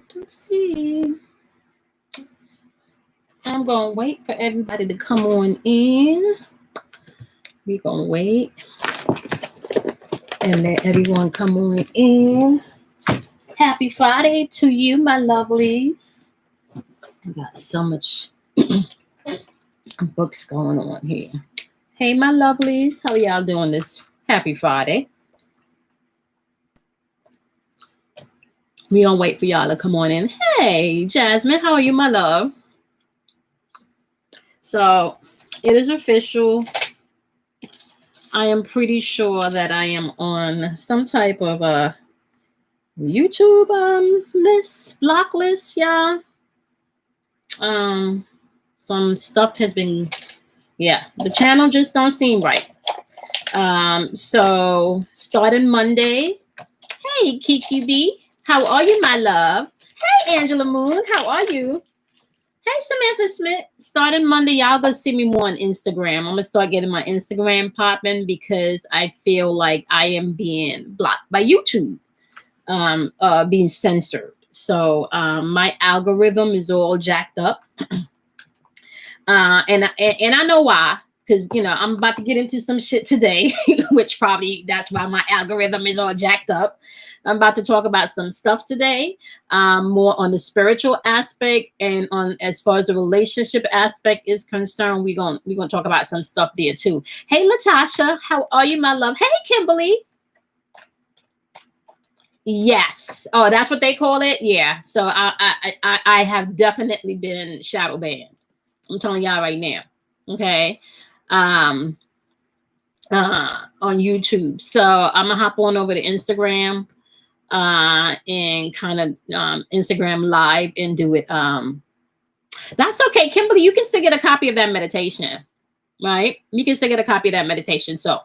to see. I'm going to wait for everybody to come on in. We're going to wait and let everyone come on in. Happy Friday to you, my lovelies. I got so much books going on here. Hey, my lovelies. How are y'all doing this happy Friday? We gonna wait for y'all to come on in. Hey, Jasmine, how are you, my love? So it is official. I am pretty sure that I am on some type of a YouTube list, block list, y'all. Some stuff has been, the channel just don't seem right. So starting Monday. Hey, Kiki B. How are you, my love? Hey, Angela Moon. How are you? Hey, Samantha Smith. Starting Monday, y'all gonna see me more on Instagram. I'm gonna start getting my Instagram popping because I feel like I am being blocked by YouTube, being censored. So my algorithm is all jacked up, and I know why. Because, I'm about to get into some shit today, which probably that's why my algorithm is all jacked up. I'm about to talk about some stuff today, more on the spiritual aspect, and on as far as the relationship aspect is concerned, we're gonna talk about some stuff there too. Hey, Latasha, how are you, my love? Hey, Kimberly. Yes. Oh, that's what they call it. Yeah. So I have definitely been shadow banned. I'm telling y'all right now. Okay. On YouTube. So I'm gonna hop on over to Instagram and kind of Instagram live and do it. That's okay, Kimberly. You can still get a copy of that meditation, right? You can still get a copy of that meditation. So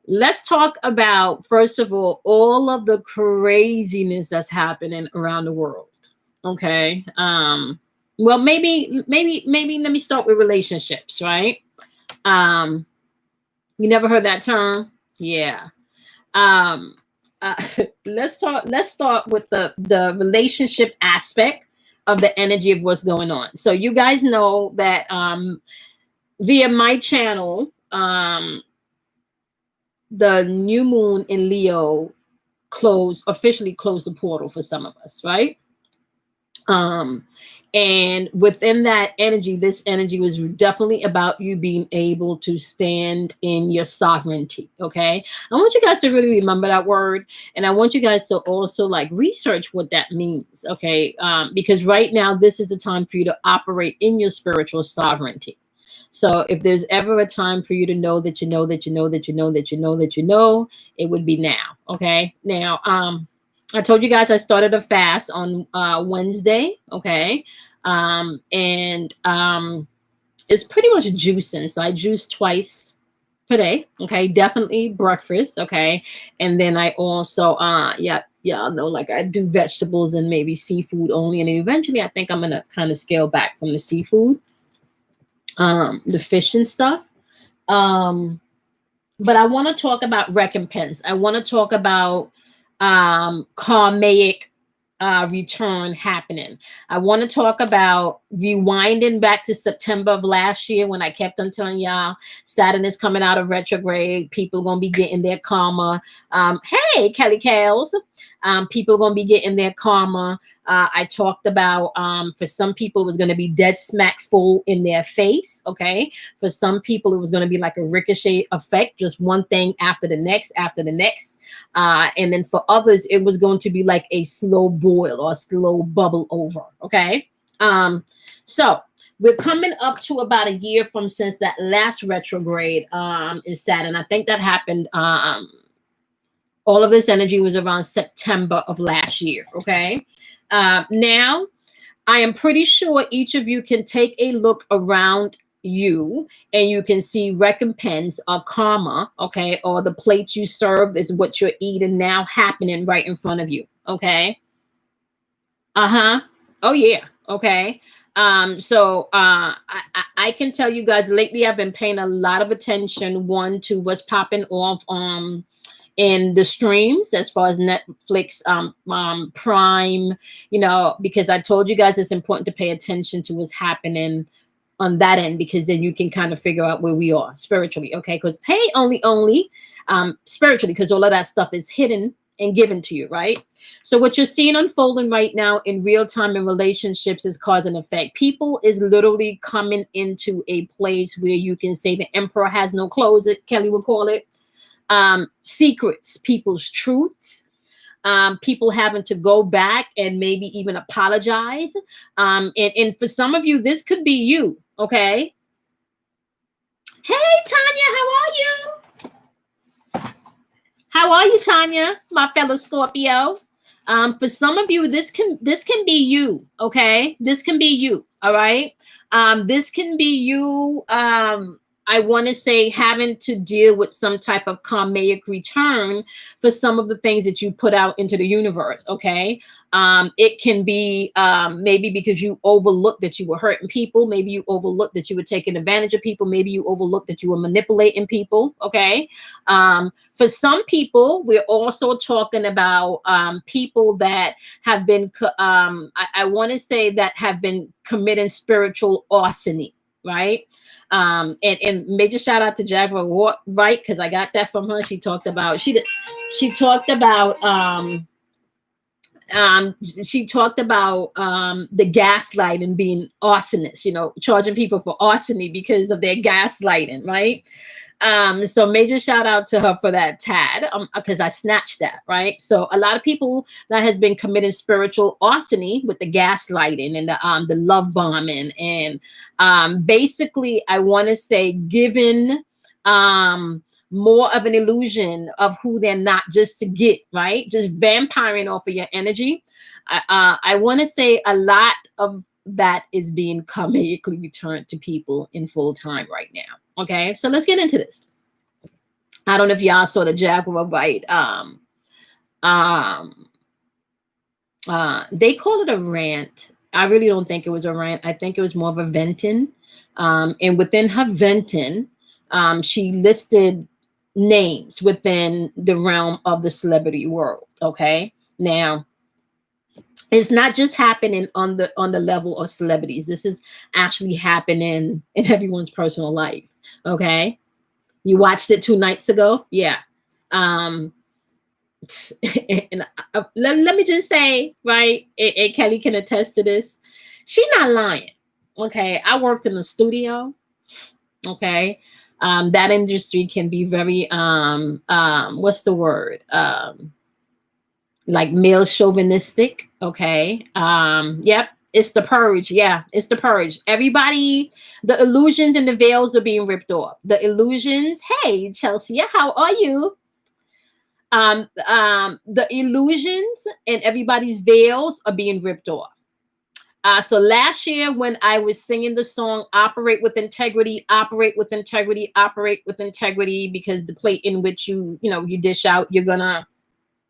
let's talk about, first of all of the craziness that's happening around the world. Okay. Well, maybe let me start with relationships, right? You never heard that term? Yeah. Let's start with the relationship aspect of the energy of what's going on. So you guys know that via my channel, the new moon in Leo officially closed the portal for some of us, right? And within that energy, this energy was definitely about you being able to stand in your sovereignty. Okay. I want you guys to really remember that word. And I want you guys to also research what that means. Okay. Because right now, this is the time for you to operate in your spiritual sovereignty. So if there's ever a time for you to know that you know that you know that you know that you know that you know, it would be now. Okay. Now, I told you guys I started a fast on Wednesday, okay? And it's pretty much juicing. So I juice twice per day, okay? Definitely breakfast, okay? And then I also, y'all know, I do vegetables and maybe seafood only. And then eventually I think I'm going to kind of scale back from the seafood, the fish and stuff. But I want to talk about recompense. I want to talk about karmic return happening. I want to talk about rewinding back to September of last year when I kept on telling y'all Saturn is coming out of retrograde. People are going to be getting their karma. Hey, Kelly Kales. People are going to be getting their karma. I talked about for some people it was going to be dead smack full in their face. Okay. For some people it was going to be like a ricochet effect, just one thing after the next. And then for others it was going to be like a slow boil or slow bubble over. Okay. So we're coming up to about a year from since that last retrograde in Saturn. I think that happened. All of this energy was around September of last year. Okay. Now I am pretty sure each of you can take a look around you and you can see recompense or karma, okay, or the plate you served is what you're eating now happening right in front of you. Okay. Oh yeah. Okay. So I can tell you guys lately I've been paying a lot of attention, one, to what's popping off in the streams as far as Netflix, Prime, because I told you guys it's important to pay attention to what's happening on that end, because then you can kind of figure out where we are spiritually. Okay. Because hey, only spiritually, because all of that stuff is hidden and given to you, right? So what you're seeing unfolding right now in real time in relationships is cause and effect. People is literally coming into a place where you can say the emperor has no clothes, Kelly would call it. Secrets, people's truths, people having to go back and maybe even apologize. And for some of you, this could be you. Okay. Hey, Tanya, how are you? How are you, Tanya, my fellow Scorpio? For some of you, this can be you. Okay. This can be you. All right. This can be you. I want to say having to deal with some type of karmic return for some of the things that you put out into the universe. Okay. It can be maybe because you overlooked that you were hurting people. Maybe you overlooked that you were taking advantage of people. Maybe you overlooked that you were manipulating people. Okay. For some people, we're also talking about people that have been, I want to say that have been committing spiritual arsony. Right. And major shout out to Jaguar, right? Because I got that from her. She talked about the gaslight and being arsonists, charging people for arsony because of their gaslighting, right? So major shout out to her for that, Tad, because I snatched that, right? So a lot of people that has been committing spiritual arsony with the gaslighting and the love bombing, and basically I want to say giving more of an illusion of who they're not, just to get, right? Just vampiring off of your energy. I want to say a lot of that is being karmically returned to people in full time right now. Okay, so let's get into this. I don't know if y'all saw the Jaguar, right? They call it a rant. I really don't think it was a rant. I think it was more of a venting. And within her venting, she listed names within the realm of the celebrity world. Okay, now it's not just happening on the level of celebrities. This is actually happening in everyone's personal life. Okay, you watched it 2 nights ago. Yeah. And let me just say, right, and Kelly can attest to this, she's not lying. Okay, I worked in the studio. Okay, that industry can be very what's the word, like male chauvinistic. Okay, yep, it's the purge. Yeah, it's the purge. Everybody, the illusions and the veils are being ripped off. The illusions. Hey, Chelsea, how are you? The illusions and everybody's veils are being ripped off. So last year when I was singing the song "Operate with Integrity," operate with integrity, operate with integrity, because the plate in which you dish out, you're gonna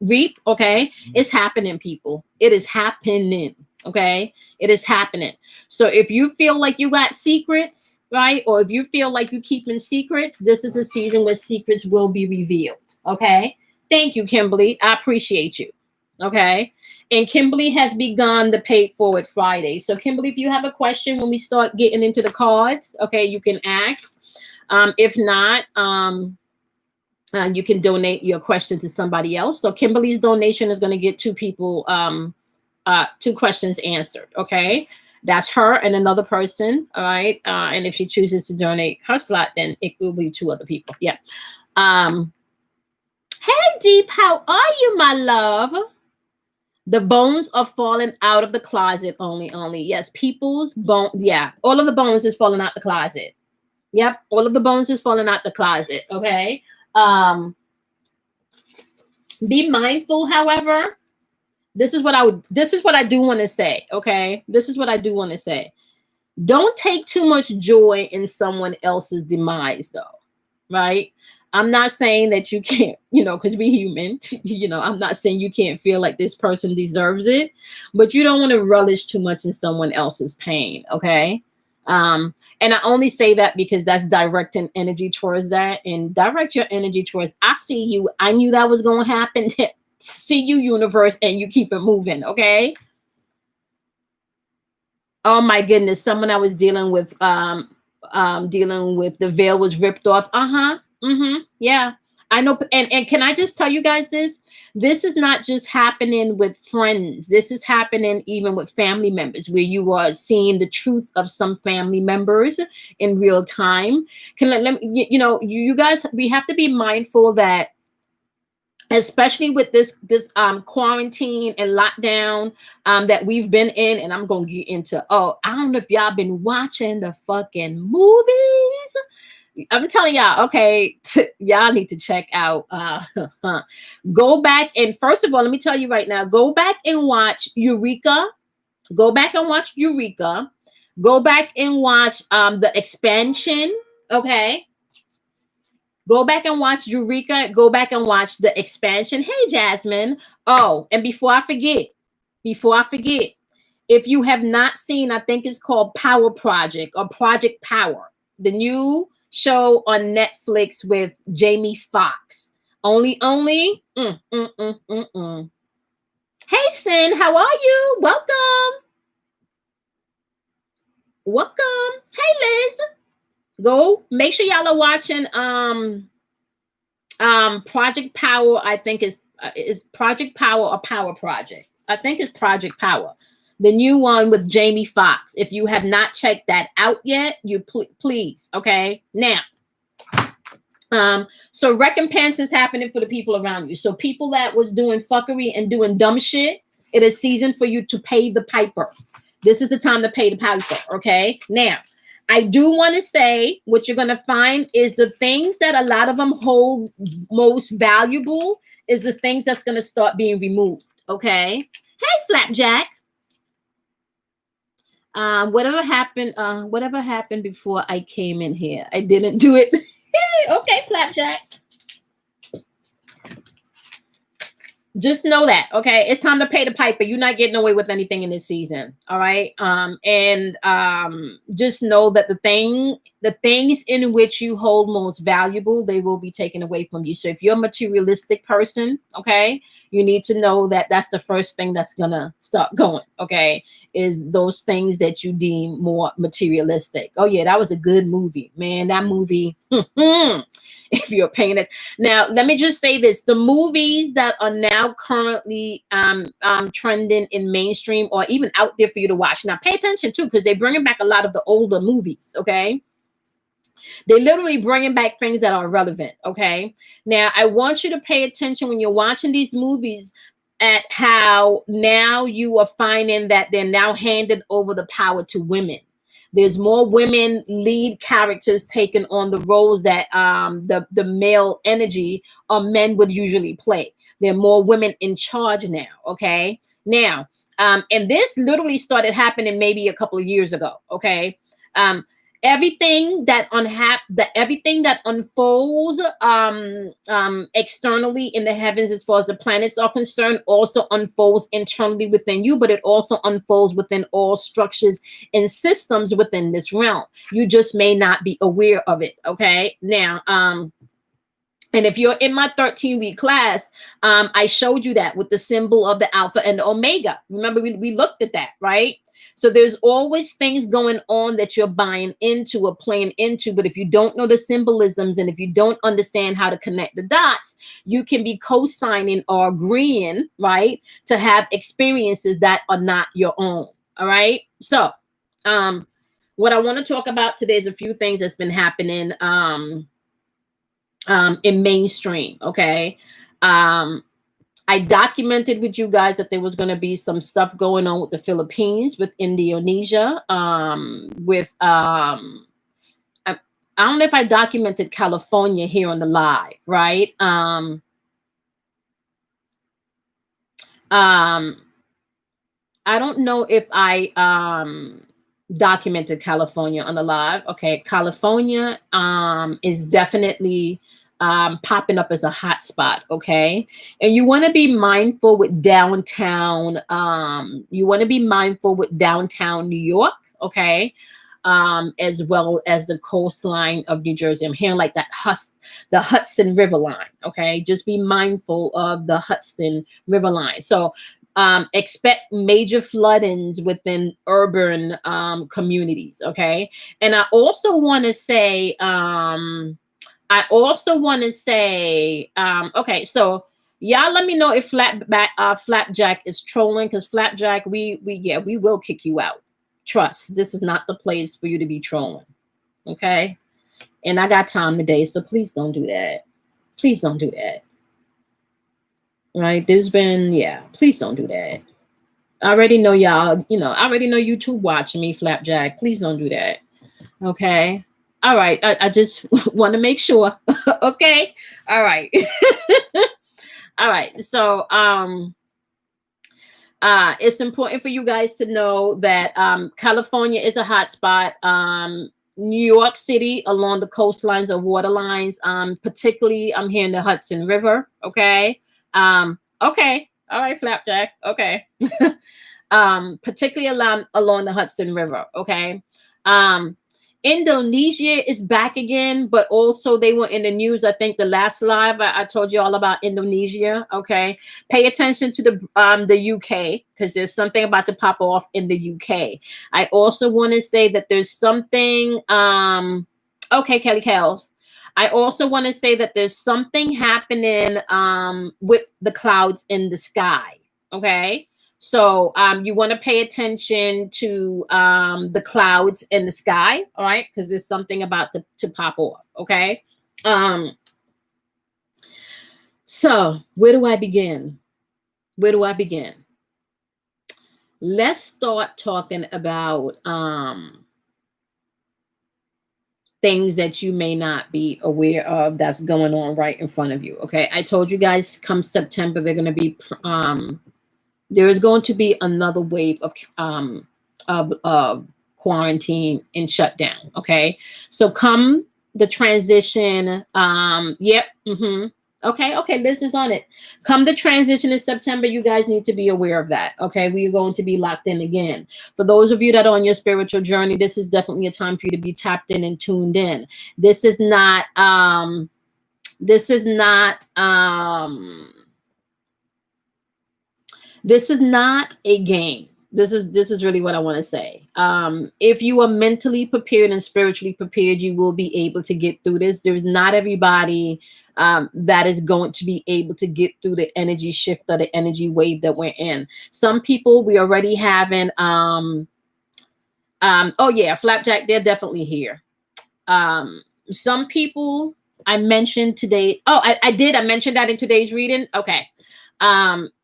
reap. Okay, it's happening, people. It is happening. Okay, it is happening. So if you feel like you got secrets, right, or if you feel like you're keeping secrets, this is a season where secrets will be revealed. Okay, thank you, Kimberly. I appreciate you. Okay, and Kimberly has begun the Paid Forward Friday. So Kimberly, if you have a question when we start getting into the cards, okay, you can ask. If not, you can donate your question to somebody else. So Kimberly's donation is going to get 2 people, 2 questions answered. Okay, that's her and another person. All right, and if she chooses to donate her slot, then it will be 2 other people. Yeah. Hey, Deep, how are you, my love? The bones are falling out of the closet. Only. Yes, people's bone. Yeah, all of the bones is falling out the closet. Yep, all of the bones is falling out the closet. Okay. Be mindful, however. This is what I do want to say. Okay. This is what I do want to say. Don't take too much joy in someone else's demise, though. Right. I'm not saying that you can't, because we're human, I'm not saying you can't feel like this person deserves it, but you don't want to relish too much in someone else's pain. Okay. And I only say that because that's directing energy towards that, and direct your energy towards, I see you. I knew that was going to happen. See you, universe, and you keep it moving. Okay. Oh my goodness. Someone I was dealing with, the veil was ripped off. Uh-huh. Mm-hmm. Yeah. I know. And can I just tell you guys this? This is not just happening with friends. This is happening even with family members, where you are seeing the truth of some family members in real time. Let me, you guys, we have to be mindful that, especially with this quarantine and lockdown that we've been in, and I'm gonna get into, oh, I don't know if y'all been watching the fucking movies. I'm telling y'all, okay, y'all need to check out go back, and first of all, let me tell you right now, go back and watch Eureka. Go back and watch Eureka. Go back and watch The Expansion. Okay. Go back and watch Eureka. Go back and watch The Expansion. Hey, Jasmine. Oh, and before I forget, if you have not seen, I think it's called Power Project or Project Power, the new show on Netflix with Jamie Foxx. Hey, Sin, how are you? Welcome. Hey, Liz. Go make sure y'all are watching Project Power. I think is Project Power or Power Project. I think it's Project Power, the new one with Jamie Foxx. If you have not checked that out yet, you please. Okay, now so recompense is happening for the people around you. So people that was doing fuckery and doing dumb shit, it is season for you to pay the piper. This is the time to pay the piper. Okay, now I do want to say what you're going to find is the things that a lot of them hold most valuable is the things that's going to start being removed. Okay. Hey, Flapjack. Whatever happened before I came in here, I didn't do it. Okay, Flapjack. Just know that, okay? It's time to pay the piper. You're not getting away with anything in this season, all right? And just know that the things in which you hold most valuable, they will be taken away from you. So if you're a materialistic person, okay, you need to know that that's the first thing that's gonna start going, okay? Is those things that you deem more materialistic. Oh yeah, that was a good movie, man. That movie. If you're paying it. Now, let me just say this. The movies that are now currently trending in mainstream or even out there for you to watch. Now, pay attention too, because they're bringing back a lot of the older movies, okay? They're literally bringing back things that are relevant, okay? Now, I want you to pay attention when you're watching these movies at how now you are finding that they're now handed over the power to women. There's more women lead characters taking on the roles that the male energy or men would usually play. There are more women in charge now, okay? Now, and this literally started happening maybe a couple of years ago, okay? Everything that unfolds externally in the heavens as far as the planets are concerned also unfolds internally within you, but it also unfolds within all structures and systems within this realm. You just may not be aware of it, okay? Now, and if you're in my 13-week class, I showed you that with the symbol of the Alpha and the Omega. Remember, we looked at that, right? So there's always things going on that you're buying into or playing into. But if you don't know the symbolisms and if you don't understand how to connect the dots, you can be co-signing or agreeing, right, to have experiences that are not your own. All right. So what I want to talk about today is a few things that's been happening in mainstream. Okay. I documented with you guys that there was going to be some stuff going on with the Philippines, with Indonesia, with I don't know if I documented California here on the live, right? I don't know if I documented California on the live. Okay, California is definitely popping up as a hot spot, okay? And you want to be mindful with downtown. You want to be mindful with downtown New York, okay? as well as the coastline of New Jersey. I'm hearing like the Hudson River line. Okay, just be mindful of the Hudson River line. So expect major floodings within urban communities. Okay, and I also want to say, okay, so y'all let me know if Flapjack is trolling, because Flapjack, we will kick you out. Trust, this is not the place for you to be trolling. Okay, and I got time today, so please don't do that. Please don't do that. Right? Please don't do that. I already know y'all, I already know YouTube watching me, Flapjack. Please don't do that. Okay. All right. I just want to make sure. Okay. All right. All right. So it's important for you guys to know that California is a hot spot. New York City along the coastlines or waterlines, particularly I'm here in the Hudson River. Okay. Okay. All right, Flapjack. Okay. Particularly along the Hudson River. Okay. Indonesia is back again, but also they were in the news. I think the last live I told you all about Indonesia. Okay, pay attention to the UK, because there's something about to pop off in the UK. I also want to say that there's something. Okay, Kelly Kells. I also want to say that there's something happening with the clouds in the sky. Okay. So you want to pay attention to the clouds in the sky, all right? Because there's something about to pop off, okay? So where do I begin? Where do I begin? Let's start talking about things that you may not be aware of that's going on right in front of you, okay? I told you guys come September, they're going to be... there is going to be another wave of quarantine and shutdown. Okay, so come the transition. Yep. Okay. Liz is on it. Come the transition in September, you guys need to be aware of that. Okay, we are going to be locked in again. For those of you that are on your spiritual journey, this is definitely a time for you to be tapped in and tuned in. This is not. This is not a game. This is really what I want to say. If you are mentally prepared and spiritually prepared, you will be able to get through this. There's not everybody that is going to be able to get through the energy shift or the energy wave that we're in. Some people, we already having oh yeah, Flapjack, they're definitely here. Some people I mentioned today. Oh, I did. I mentioned that in today's reading. Okay.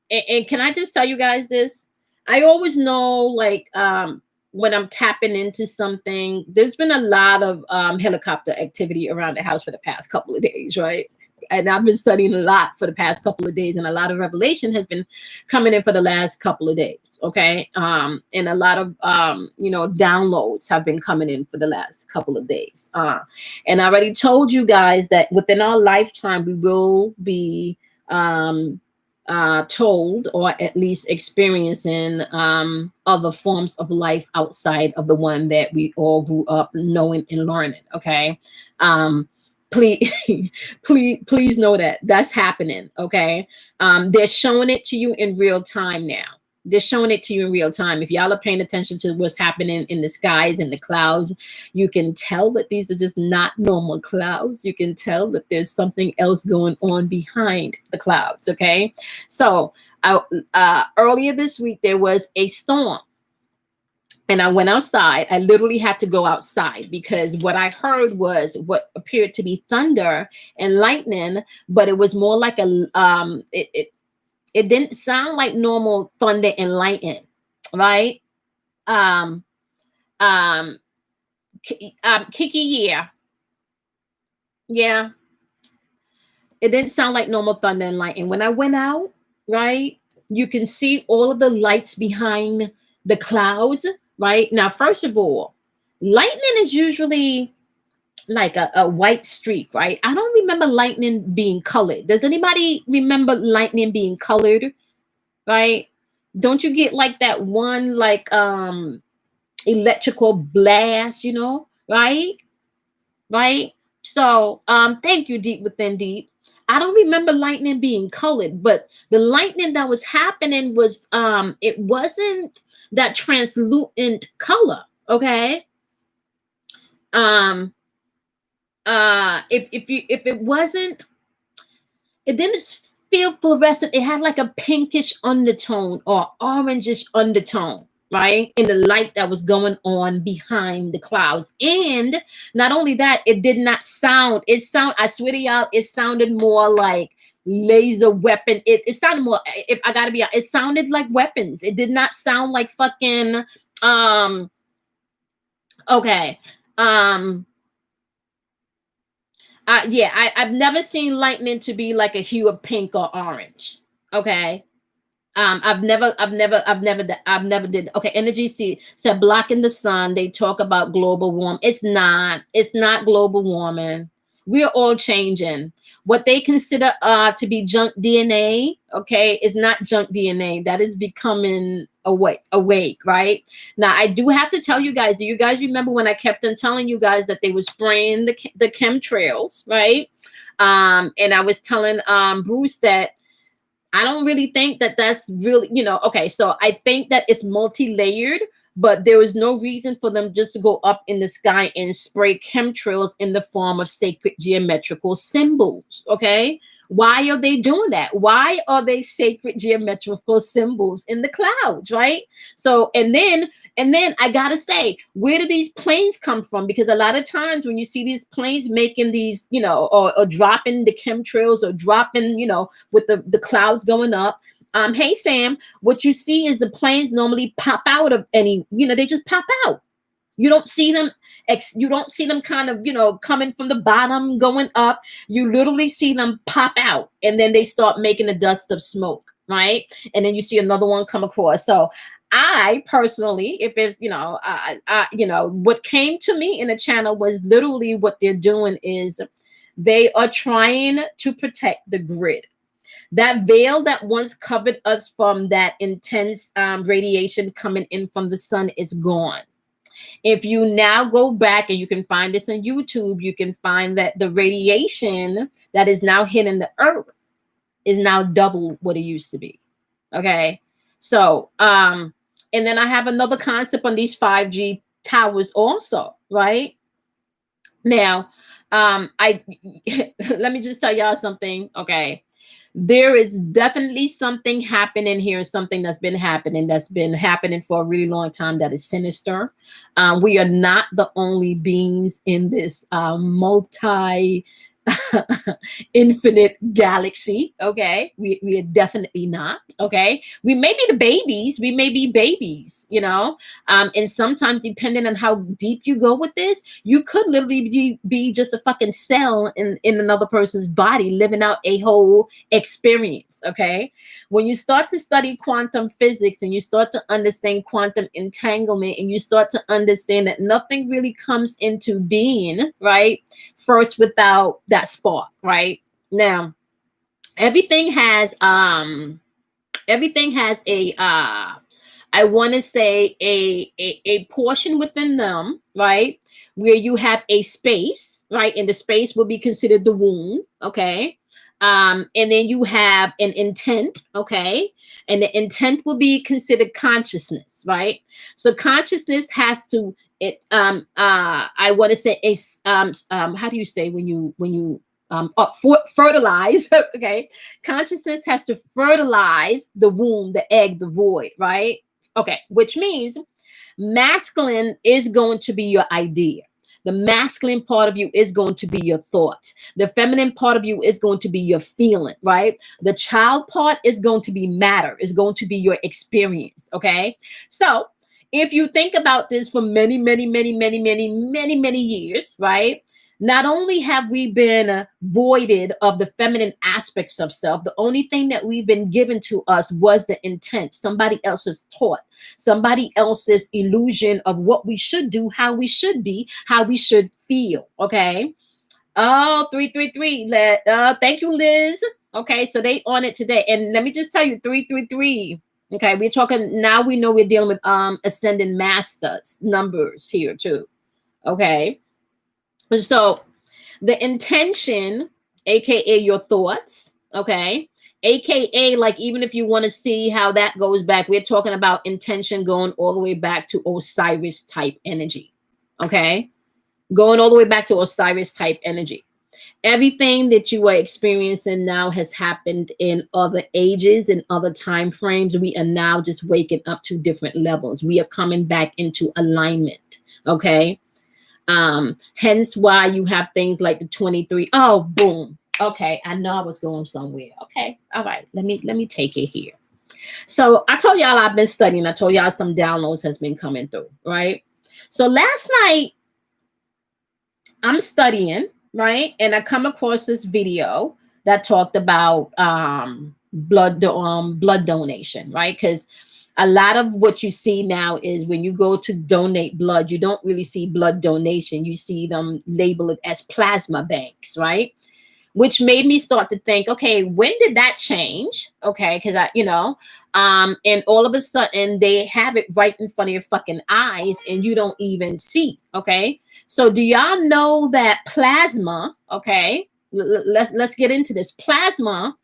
And can I just tell you guys this? I always know, like, when I'm tapping into something, there's been a lot of helicopter activity around the house for the past couple of days, right? And I've been studying a lot for the past couple of days, and a lot of revelation has been coming in for the last couple of days, okay? And a lot of, downloads have been coming in for the last couple of days. And I already told you guys that within our lifetime, we will be... told, or at least experiencing other forms of life outside of the one that we all grew up knowing and learning. Okay. Please know that that's happening. Okay. They're showing it to you in real time now. They're showing it to you in real time. If y'all are paying attention to what's happening in the skies and the clouds, you can tell that these are just not normal clouds. You can tell that there's something else going on behind the clouds. Okay. So earlier this week, there was a storm. And I went outside. I literally had to go outside because what I heard was what appeared to be thunder and lightning, but it was more like it didn't sound like normal thunder and lightning, right? Kiki, yeah. It didn't sound like normal thunder and lightning. When I went out, right, you can see all of the lights behind the clouds, right? Now, first of all, lightning is usually like a white streak, right? I don't remember lightning being colored. Does anybody remember lightning being colored, right? Don't you get like that one, like electrical blast, you know, right? Right? So, thank you, Deep Within Deep. I don't remember lightning being colored, but the lightning that was happening was it wasn't that translucent color, okay? Um if it wasn't, it didn't feel fluorescent. It had like a pinkish undertone or orangish undertone, right? In the light that was going on behind the clouds. And not only that, it did not sound, I swear to y'all, it sounded more like laser weapon. It sounded more, if I gotta be honest, it sounded like weapons. It did not sound like fucking um okay. Um yeah, I've never seen lightning to be like a hue of pink or orange. Okay. I've never did. Okay, energy said blocking the sun. They talk about global warming. It's not global warming. We're all changing. What they consider to be junk DNA, okay, is not junk DNA. That is becoming awake, right? Now I do have to tell you guys, do you guys remember when I kept on telling you guys that they were spraying the chemtrails, right? And I was telling Bruce that I don't really think that that's really, you know, okay. So I think that it's multi-layered, but there is no reason for them just to go up in the sky and spray chemtrails in the form of sacred geometrical symbols. Okay. Why are they doing that? Why are they sacred geometrical symbols in the clouds? Right. So, and then I gotta say, where do these planes come from? Because a lot of times when you see these planes making these, you know, or dropping the chemtrails or dropping, you know, with the clouds going up. Hey Sam, what you see is the planes normally pop out of any, you know, they just pop out. You don't see them, you don't see them kind of, you know, coming from the bottom, going up. You literally see them pop out and then they start making a dust of smoke, right? And then you see another one come across. So I personally, if it's, you know, you know, what came to me in the channel was literally what they're doing is they are trying to protect the grid. That veil that once covered us from that intense radiation coming in from the sun is gone. If you now go back, and you can find this on YouTube, you can find that the radiation that is now hitting the earth is now double what it used to be. Okay. So, and then I have another concept on these 5G towers also, right? Now, I let me just tell y'all something. Okay. There is definitely something happening here, something that's been happening for a really long time that is sinister. We are not the only beings in this multi infinite galaxy. Okay, we are definitely not. Okay, we may be the babies, we may be babies, you know. And sometimes depending on how deep you go with this, you could literally be just a fucking cell in another person's body living out a whole experience. Okay, when you start to study quantum physics and you start to understand quantum entanglement and you start to understand that nothing really comes into being, right, first without that spark, right? Now, everything has a I want to say a portion within them, right, where you have a space, right, and the space will be considered the womb. Okay. And then you have an intent. Okay. And the intent will be considered consciousness, right? So consciousness has to I want to say a how do you say when you fertilize. Okay, consciousness has to fertilize the womb, the egg, the void, right? Okay, which means masculine is going to be your idea. The masculine part of you is going to be your thoughts. The feminine part of you is going to be your feeling, right? The child part is going to be matter, is going to be your experience. Okay. So if you think about this for many years, right? Not only have we been voided of the feminine aspects of self, the only thing that we've been given to us was the intent, somebody else's thought, somebody else's illusion of what we should do, how we should be, how we should feel. Okay. Oh, 333. Thank you, Liz. Okay, so they on it today. And let me just tell you, 333. Okay, we're talking now. We know we're dealing with ascending masters numbers here too. Okay, so the intention, aka your thoughts, okay, aka like even if you want to see how that goes back, we're talking about intention going all the way back to Osiris type energy. Okay, going all the way back to Osiris type energy. Everything that you are experiencing now has happened in other ages and other time frames. We are now just waking up to different levels. We are coming back into alignment. Okay. Hence why you have things like the 23. Oh, boom. Okay, I know I was going somewhere. Okay, all right. Let me take it here. So I told y'all I've been studying. I told y'all some downloads has been coming through, right? So last night I'm studying, right? And I come across this video that talked about blood donation, right? Because a lot of what you see now is when you go to donate blood, you don't really see blood donation. You see them label it as plasma banks, right? Which made me start to think, okay, when did that change? Okay, because and all of a sudden they have it right in front of your fucking eyes and you don't even see. Okay, so do y'all know that plasma? Okay, let's get into this. Plasma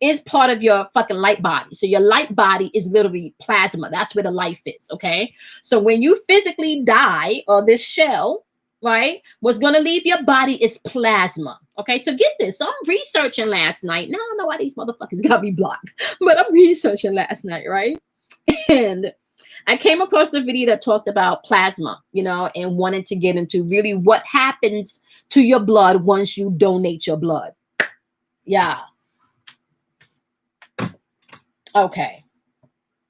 is part of your fucking light body. So your light body is literally plasma. That's where the life is. Okay, so when you physically die, or this shell, right, what's going to leave your body is plasma. Okay, so get this. So I'm researching last night. Now I don't know why these motherfuckers got me blocked, but I'm researching last night, right? And I came across a video that talked about plasma, and wanted to get into really what happens to your blood once you donate your blood. Yeah. Okay.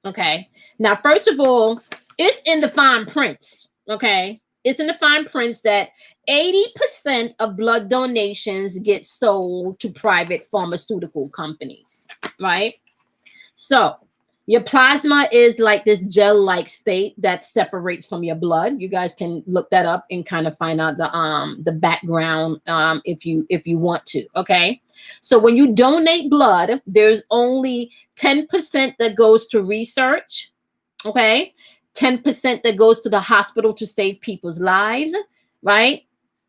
Okay. Now, first of all, it's in the fine prints. Okay. It's in the fine prints that 80% of blood donations get sold to private pharmaceutical companies, right? So your plasma is like this gel-like state that separates from your blood. You guys can look that up and kind of find out the background if you want to. Okay. So when you donate blood, there's only 10% that goes to research. Okay. 10% that goes to the hospital to save people's lives, right?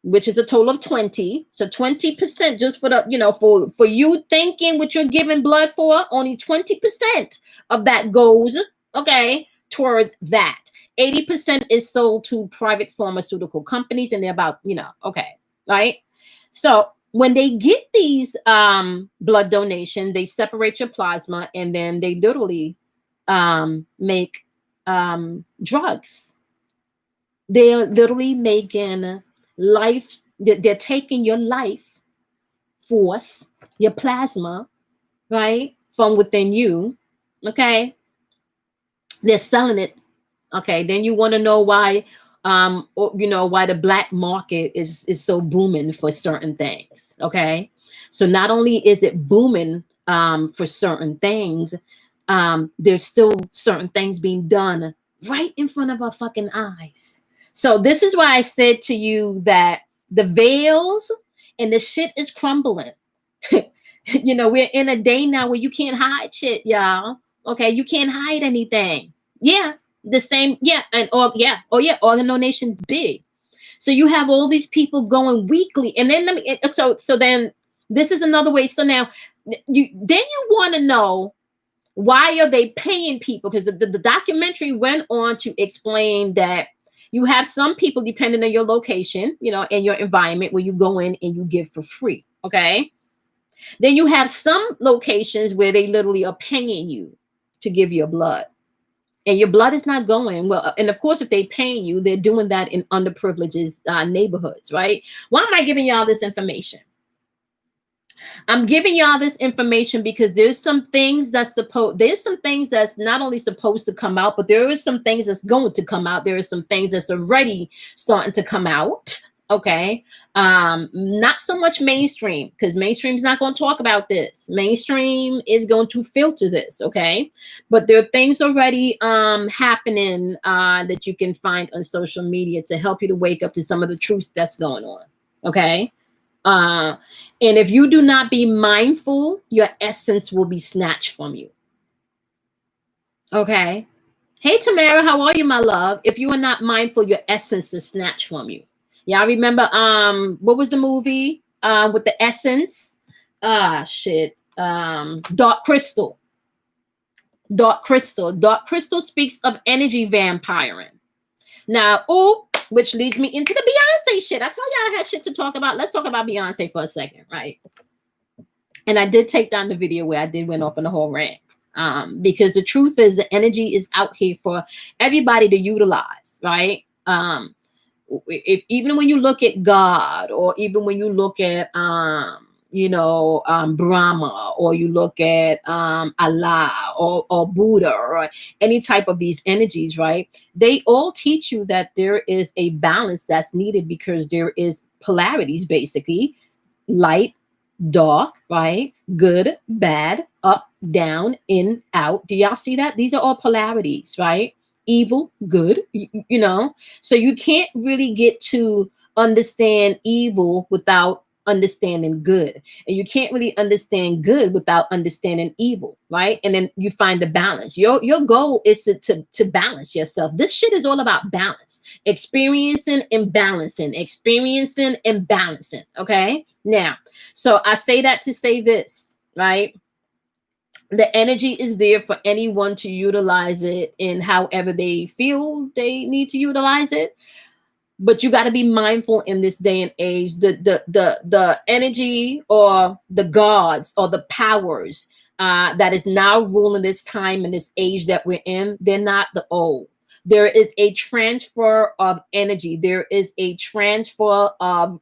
Which is a total of 20. So 20% just for the, for you thinking what you're giving blood for, only 20% of that goes, okay, towards that. 80% is sold to private pharmaceutical companies, and they're about, okay, right? So when they get these blood donation, they separate your plasma, and then they literally make drugs. They're literally making life, they're taking your life force, your plasma, right, from within you. Okay, they're selling it. Okay, then you want to know why why the black market is so booming for certain things. Okay, so not only is it booming for certain things, there's still certain things being done right in front of our fucking eyes. So this is why I said to you that the veils and the shit is crumbling. We're in a day now where you can't hide shit, y'all. Okay, you can't hide anything. Yeah, the same. Yeah, and organ donation's big. So you have all these people going weekly, and then so then this is another way. So now you want to know, why are they paying people? Because the documentary went on to explain that you have some people, depending on your location, and your environment, where you go in and you give for free. Okay. Then you have some locations where they literally are paying you to give your blood. And your blood is not going well. And of course, if they paying you, they're doing that in underprivileged neighborhoods, right? Why am I giving y'all this information? I'm giving y'all this information because there's some things that's not only supposed to come out, but there is some things that's going to come out. There are some things that's already starting to come out. Okay. Not so much mainstream, because mainstream is not going to talk about this. Mainstream is going to filter this. Okay. But there are things already happening that you can find on social media to help you to wake up to some of the truth that's going on. Okay. And if you do not be mindful, your essence will be snatched from you. Okay. Hey Tamara, how are you, my love? If you are not mindful, your essence is snatched from you. Y'all remember what was the movie with the essence? Shit. Dark Crystal. Dark Crystal. Dark Crystal speaks of energy vampiring. Now, oh, which leads me into the Beyonce shit. I told y'all I had shit to talk about. Let's talk about Beyonce for a second, right? And I did take down the video where I did went off on the whole rant. Because the truth is the energy is out here for everybody to utilize, right? If even when you look at God, or even when you look at Brahma, or you look at Allah, or Buddha, or any type of these energies, right? They all teach you that there is a balance that's needed, because there is polarities, basically, light, dark, right? Good, bad, up, down, in, out. Do y'all see that? These are all polarities, right? Evil, good, So you can't really get to understand evil without understanding good. And you can't really understand good without understanding evil, right? And then you find the balance. Your goal is to balance yourself. This shit is all about balance. Experiencing and balancing, experiencing and balancing. Okay. Now, so I say that to say this, right? The energy is there for anyone to utilize it in however they feel they need to utilize it. But you got to be mindful in this day and age. The energy, or the gods, or the powers that is now ruling this time and this age that we're in, they're not the old. There is a transfer of energy. There is a transfer of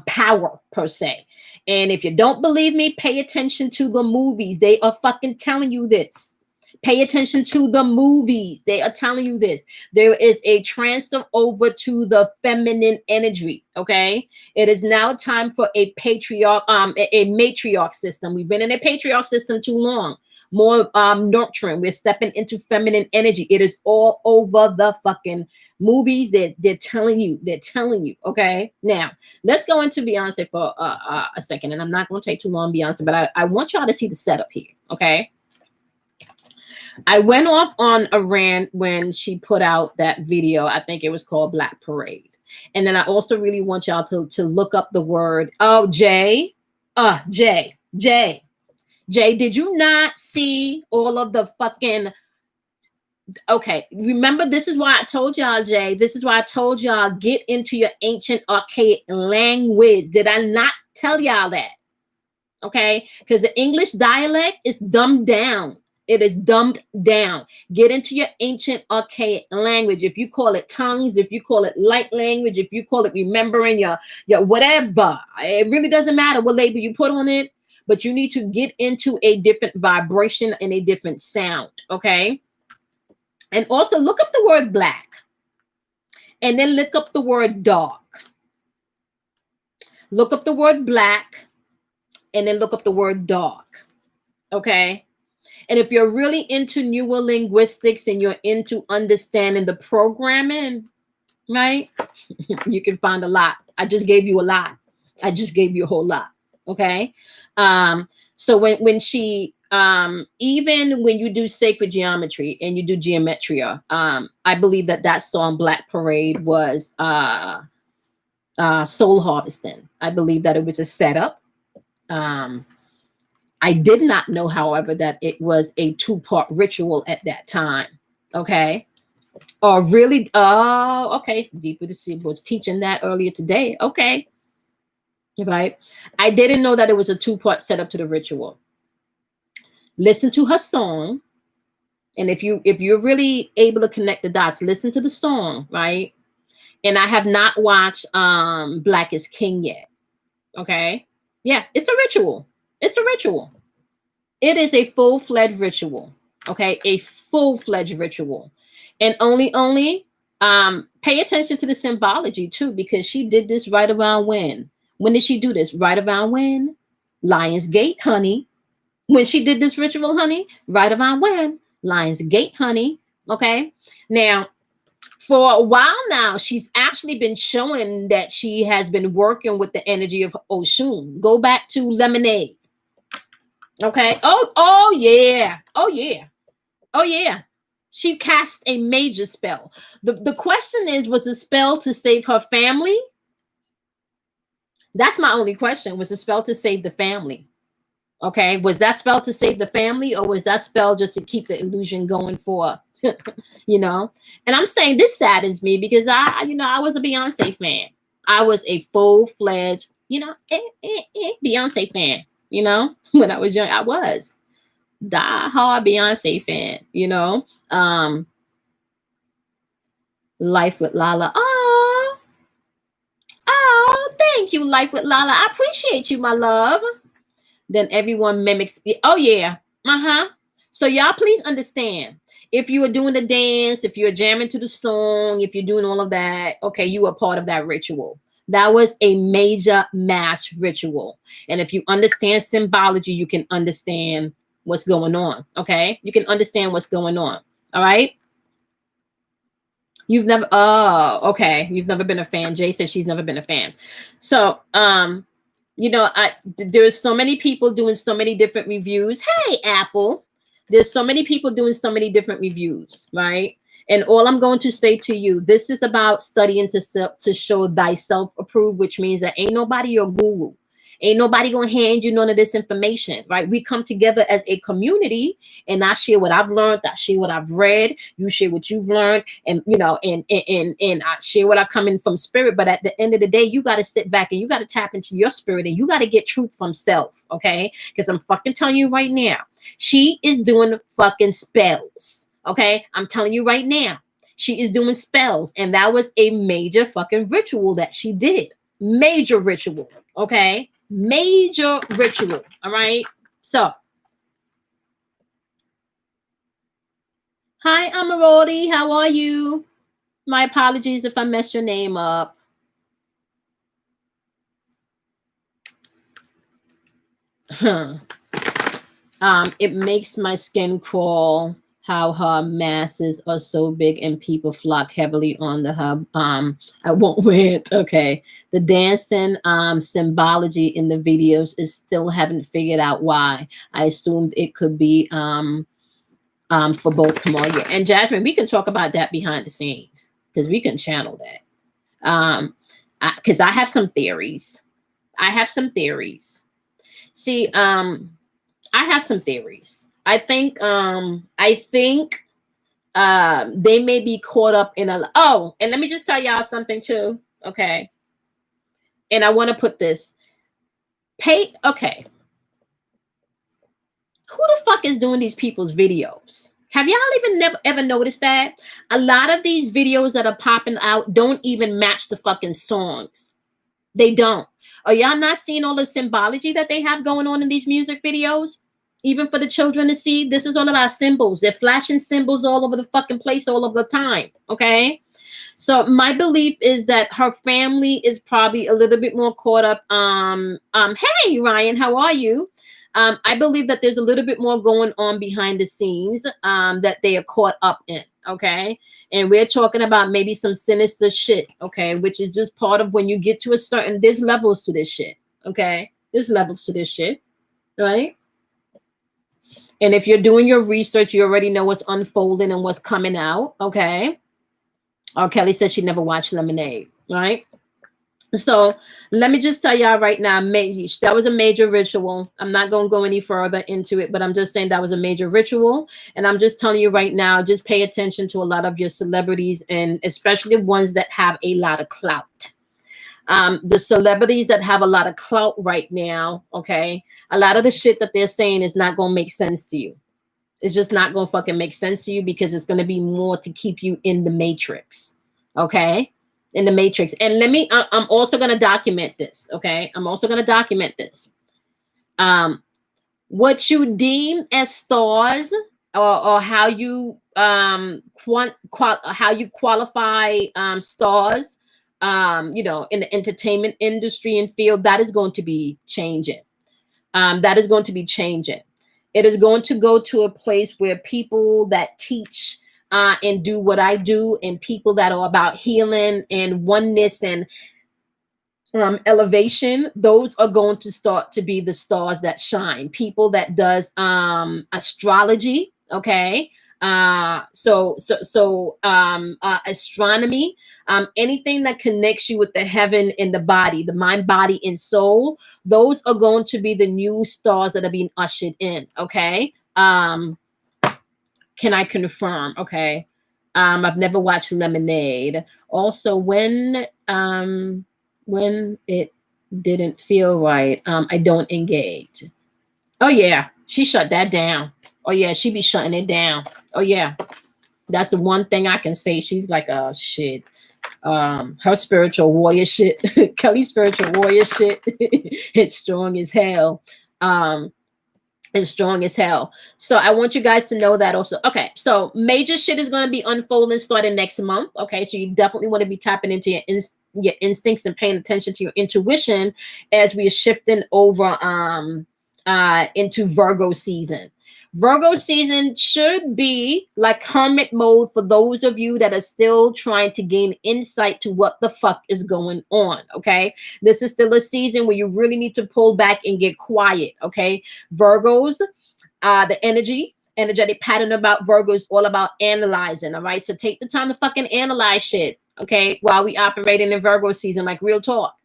power, per se. And if you don't believe me, pay attention to the movies. They are fucking telling you this. Pay attention to the movies. They are telling you this. There is a transfer over to the feminine energy. Okay. It is now time for a patriarch, a matriarch system. We've been in a patriarch system too long. More nurturing. We're stepping into feminine energy. It is all over the fucking movies. They're telling you. They're telling you. Okay. Now let's go into Beyonce for a second, and I'm not going to take too long, Beyonce, but I want y'all to see the setup here. Okay. I went off on a rant when she put out that video. I think it was called Black Parade. And then I also really want y'all to look up the word. Oh, Jay, did you not see all of the fucking... Okay, remember, this is why I told y'all, Jay, this is why I told y'all, get into your ancient archaic language. Did I not tell y'all that? Okay, because the English dialect is dumbed down. It is dumbed down. Get into your ancient archaic language. If you call it tongues, if you call it light language, if you call it remembering your whatever, it really doesn't matter what label you put on it, but you need to get into a different vibration and a different sound. Okay. And also look up the word black, and then look up the word dark. Look up the word black, and then look up the word dark. Okay. And if you're really into newer linguistics and you're into understanding the programming, right, you can find a lot. I just gave you a lot. I just gave you a whole lot. Okay. So when she, even when you do sacred geometry and you do geometria, I believe that song Black Parade was soul harvesting. I believe that it was a setup. I did not know, however, that it was a 2-part ritual at that time. Okay. Or really, okay. Deeper to See was teaching that earlier today. Okay. Right. I didn't know that it was a 2-part setup to the ritual. Listen to her song. And if you're really able to connect the dots, listen to the song, right? And I have not watched Black is King yet. Okay. Yeah, it's a ritual. It's a ritual. It is a full-fledged ritual. Okay, a full-fledged ritual. And only pay attention to the symbology too, because she did this right around when? When did she do this? Right around when? Lionsgate, honey. When she did this ritual, honey, right around when? Lionsgate, honey. Okay. Now, for a while now, she's actually been showing that she has been working with the energy of Oshun. Go back to Lemonade. Okay. Oh yeah. Oh yeah. Oh yeah. She cast a major spell. The question is, was the spell to save her family? That's my only question. Was the spell to save the family? Okay. Was that spell to save the family, or was that spell just to keep the illusion going for, you know? And I'm saying this saddens me because I was a Beyonce fan. I was a full-fledged, Beyonce fan, when I was young. I was die-hard Beyonce fan, Life with Lala. Oh, thank you, Life with Lala. I appreciate you, my love. Then everyone mimics it. Oh yeah. So y'all please understand, if you are doing the dance, if you're jamming to the song, if you're doing all of that, okay, you are part of that ritual. That was a major mass ritual. And if you understand symbology, you can understand what's going on. Okay, you can understand what's going on. All right. You've never, oh, okay, you've never been a fan. Jay says she's never been a fan. So there's so many people doing so many different reviews. Hey, Apple, there's so many people doing so many different reviews, right? And all I'm going to say to you, this is about studying to show thyself approved, which means that ain't nobody your guru. Ain't nobody gonna hand you none of this information, right? We come together as a community, and I share what I've learned, I share what I've read, you share what you've learned, and and I share what I come in from spirit. But at the end of the day, you got to sit back and you got to tap into your spirit, and you got to get truth from self, okay? Because I'm fucking telling you right now, she is doing fucking spells, okay? I'm telling you right now, she is doing spells, and that was a major fucking ritual that she did. Major ritual, okay? Major ritual. All right. So, hi, Amarodi. How are you? My apologies if I messed your name up. It makes my skin crawl how her masses are so big and people flock heavily on the hub. I won't wear it. Okay. The dancing symbology in the videos is still haven't figured out why. I assumed it could be for both Kamoya and Jasmine. We can talk about that behind the scenes because we can channel that. Because I have some theories. See, I have some theories. I think they may be caught up in and let me just tell y'all something too. Okay. And I want to put this. Okay. Who the fuck is doing these people's videos? Have y'all ever noticed that? A lot of these videos that are popping out don't even match the fucking songs. They don't. Are y'all not seeing all the symbology that they have going on in these music videos? Even for the children to see, this is all about symbols. They're flashing symbols all over the fucking place, all of the time. Okay. So my belief is that her family is probably a little bit more caught up. Hey Ryan, how are you? I believe that there's a little bit more going on behind the scenes that they are caught up in. Okay. And we're talking about maybe some sinister shit. Okay. Which is just part of when you get to there's levels to this shit. Okay. There's levels to this shit. Right. And if you're doing your research, you already know what's unfolding and what's coming out. Okay. Oh, Kelly says she never watched Lemonade. Right. So let me just tell y'all right now, that was a major ritual. I'm not going to go any further into it, but I'm just saying that was a major ritual. And I'm just telling you right now, just pay attention to a lot of your celebrities, and especially ones that have a lot of clout. The celebrities that have a lot of clout right now, okay, a lot of the shit that they're saying is not going to make sense to you. It's just not going to fucking make sense to you because it's going to be more to keep you in the matrix, okay? In the matrix. And I'm also going to document this, okay? I'm also going to document this. What you deem as stars, or how you how you qualify stars, in the entertainment industry and field, that is going to be changing. That is going to be changing. It is going to go to a place where people that teach and do what I do, and people that are about healing and oneness and elevation, those are going to start to be the stars that shine. People that does astrology, okay, astronomy, anything that connects you with the heaven and the body, the mind, body, and soul, those are going to be the new stars that are being ushered in, okay. Can I confirm? Okay. I've never watched Lemonade. Also, when it didn't feel right, I don't engage. Oh yeah, she shut that down. Oh yeah, she be shutting it down. Oh yeah, that's the one thing I can say. She's like, oh shit. Her spiritual warrior shit, Kelly's spiritual warrior shit, it's strong as hell. Is strong as hell. So I want you guys to know that also. Okay, so major shit is going to be unfolding starting next month. Okay, so you definitely want to be tapping into your instincts and paying attention to your intuition as we are shifting over into Virgo season. Virgo season should be like hermit mode for those of you that are still trying to gain insight to what the fuck is going on. Okay, this is still a season where you really need to pull back and get quiet. Okay, Virgos, the energetic pattern about Virgo is all about analyzing. All right, so take the time to fucking analyze shit. Okay, while we operating in Virgo season, like real talk.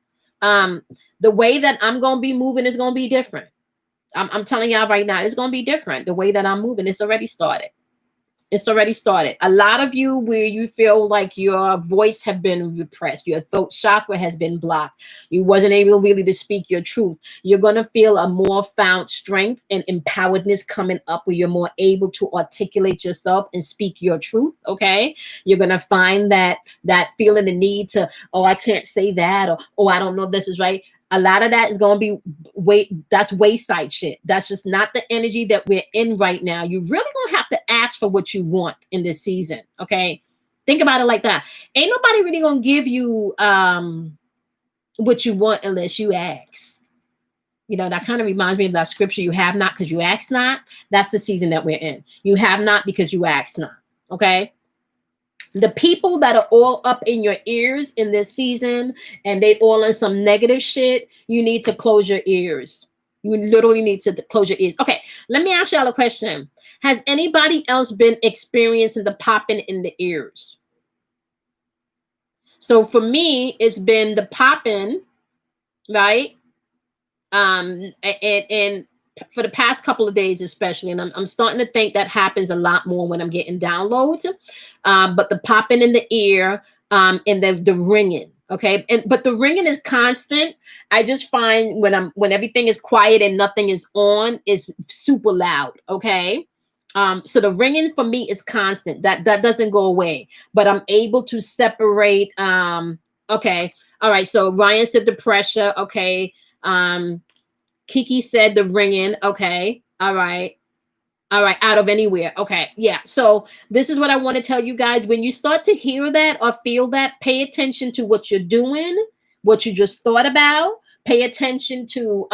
The way that I'm gonna be moving is gonna be different. I'm telling y'all right now, it's going to be different. The way that I'm moving, it's already started. It's already started. A lot of you where you feel like your voice have been repressed, your throat chakra has been blocked, you wasn't able really to speak your truth. You're going to feel a more found strength and empoweredness coming up where you're more able to articulate yourself and speak your truth. Okay. You're going to find that feeling the need to, oh, I can't say that, or, oh, I don't know if this is right. A lot of that is going to be that's wayside shit. That's just not the energy that we're in right now. You really going to have to ask for what you want in this season. Okay. Think about it like that. Ain't nobody really going to give you what you want unless you ask. You know, that kind of reminds me of that scripture, you have not because you ask not. That's the season that we're in. You have not because you ask not. Okay. The people that are all up in your ears in this season and they all on some negative shit, you need to close your ears. You literally need to close your ears. Okay, let me ask y'all a question. Has anybody else been experiencing the popping in the ears? So for me, it's been the popping, right? And for the past couple of days especially, and I'm starting to think that happens a lot more when I'm getting downloads, but the popping in the ear, and the ringing, okay, but the ringing is constant. I just find when everything is quiet and nothing is on, is super loud. Okay, so the ringing for me is constant. That doesn't go away, but I'm able to separate. Okay, all right, so Ryan said the pressure. Okay, Kiki said the ringing. Okay. All right. All right. Out of anywhere. Okay. Yeah. So this is what I want to tell you guys. When you start to hear that or feel that, pay attention to what you're doing, what you just thought about. Pay attention to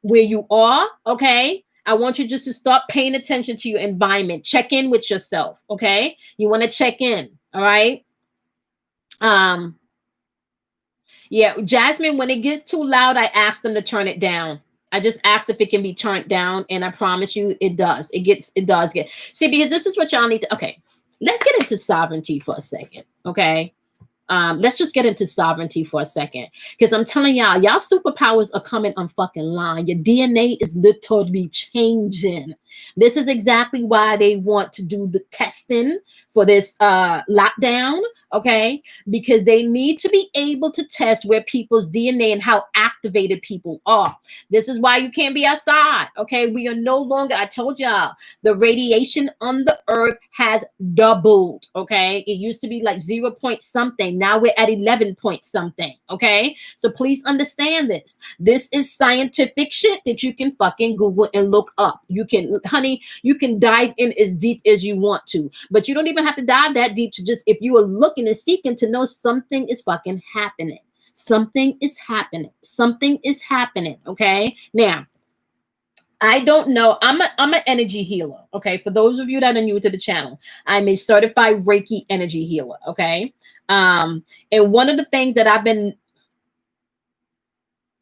where you are. Okay. I want you just to start paying attention to your environment. Check in with yourself. Okay. You want to check in. All right. Yeah, Jasmine, when it gets too loud, I ask them to turn it down. I just asked if it can be turned down, and I promise you it does. It does get. See, because this is what y'all need to, okay, let's get into sovereignty for a second. Okay. Let's just get into sovereignty for a second. Because I'm telling y'all superpowers are coming on fucking line. Your DNA is literally changing. This is exactly why they want to do the testing for this lockdown, okay? Because they need to be able to test where people's DNA and how activated people are. This is why you can't be outside, okay? We are no longer, I told y'all, the radiation on the earth has doubled, okay? It used to be like 0 point something. Now we're at 11 point something, okay? So please understand this. This is scientific shit that you can fucking Google and look up. You can, honey, you can dive in as deep as you want to, but you don't even have to dive that deep to just, if you are looking and seeking to know something is fucking happening. Something is happening. Something is happening, okay? Now, I don't know. I'm an energy healer. Okay. For those of you that are new to the channel, I'm a certified Reiki energy healer. Okay. And one of the things that I've been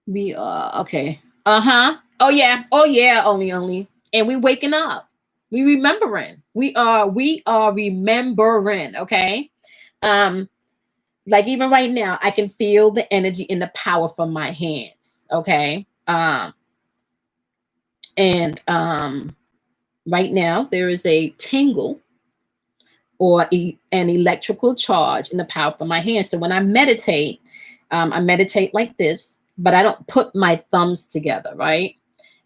We are okay. Uh-huh. Oh yeah. Oh yeah, only. And we waking up. We remembering. We are remembering, okay? Um, like even right now, I can feel the energy and the power from my hands. Okay. And right now there is a tingle or an electrical charge in the power from my hands. So when I meditate like this, but I don't put my thumbs together, right?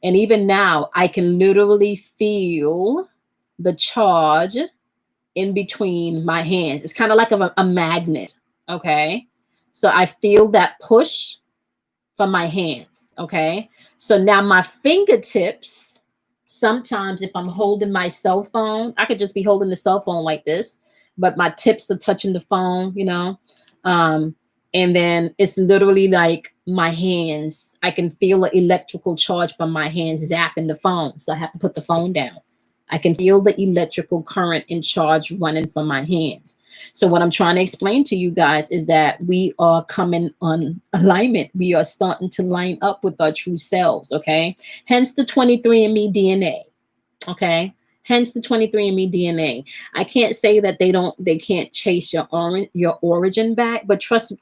And even now, I can literally feel the charge in between my hands. It's kind of like a magnet, okay? So I feel that push from my hands, okay? So now my fingertips, sometimes if I'm holding my cell phone, I could just be holding the cell phone like this, but my tips are touching the phone, you know? Um, and then it's literally like my hands, I can feel an electrical charge from my hands zapping the phone. So I have to put the phone down. I can feel the electrical current and charge running from my hands. So what I'm trying to explain to you guys is that we are coming on alignment. We are starting to line up with our true selves, okay? Hence the 23andMe DNA, okay? Hence the 23andMe DNA. I can't say that they can't chase your origin back, but trust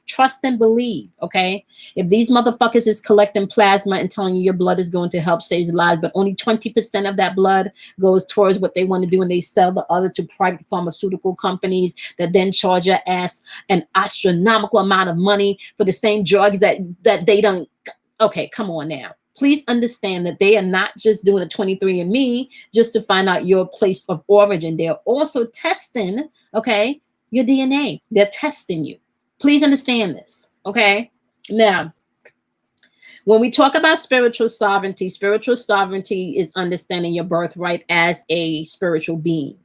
and believe, okay? If these motherfuckers is collecting plasma and telling you your blood is going to help save lives, but only 20% of that blood goes towards what they want to do, and they sell the other to private pharmaceutical companies that then charge your ass an astronomical amount of money for the same drugs that they don't. Okay, come on now. Please understand that they are not just doing a 23andMe just to find out your place of origin. They're also testing, okay, your DNA. They're testing you. Please understand this, okay? Now, when we talk about spiritual sovereignty is understanding your birthright as a spiritual being.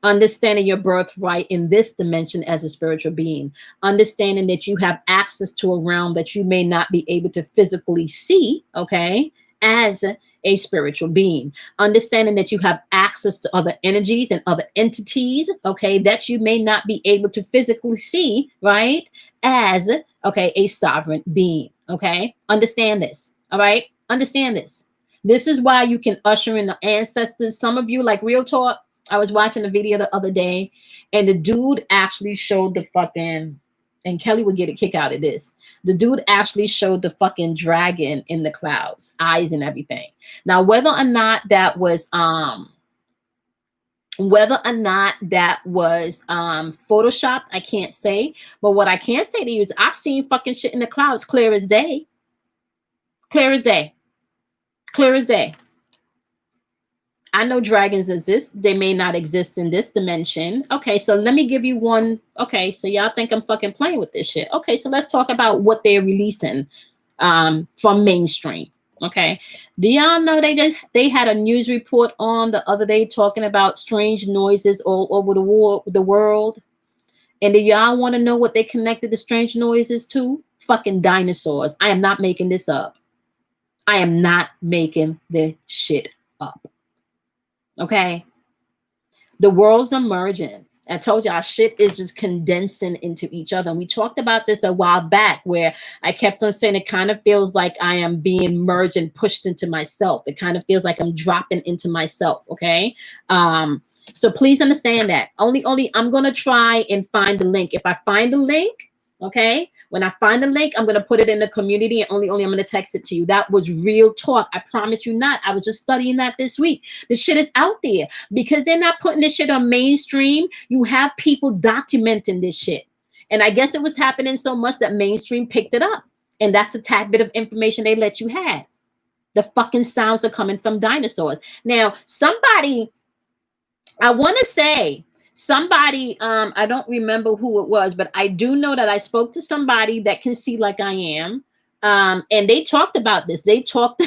Understanding your birthright in this dimension as a spiritual being, understanding that you have access to a realm that you may not be able to physically see, okay, as a spiritual being, understanding that you have access to other energies and other entities, okay, that you may not be able to physically see, right, as, okay, a sovereign being, okay, understand this, all right, understand this. This is why you can usher in the ancestors. Some of you, like real talk, I was watching a video the other day, and the dude actually showed the fucking, and Kelly would get a kick out of this. The dude actually showed the fucking dragon in the clouds, eyes and everything. Now, whether or not that was photoshopped, I can't say. But what I can say to you is I've seen fucking shit in the clouds clear as day. Clear as day. Clear as day. I know dragons exist. They may not exist in this dimension. Okay, so let me give you one. Okay, so y'all think I'm fucking playing with this shit. Okay, so let's talk about what they're releasing from mainstream. Okay, do y'all know they had a news report on the other day talking about strange noises all over the world? And do y'all want to know what they connected the strange noises to? Fucking dinosaurs. I am not making this up. I am not making this shit up. Okay, the worlds are merging. I told y'all shit is just condensing into each other. And we talked about this a while back where I kept on saying it kind of feels like I am being merged and pushed into myself. It kind of feels like I'm dropping into myself. Okay. So please understand that. Only I'm gonna try and find the link. If I find the link, okay, when I find the link, I'm gonna put it in the community, and only I'm gonna text it to you. That was real talk. I promise you not. I was just studying that this week. The shit is out there because they're not putting this shit on mainstream. You have people documenting this shit, and I guess it was happening so much that mainstream picked it up, and that's the tad bit of information they let you have. The fucking sounds are coming from dinosaurs. Now, somebody, I want to say somebody, I don't remember who it was, but I do know that I spoke to somebody that can see like I am. And they talked about this. They talked,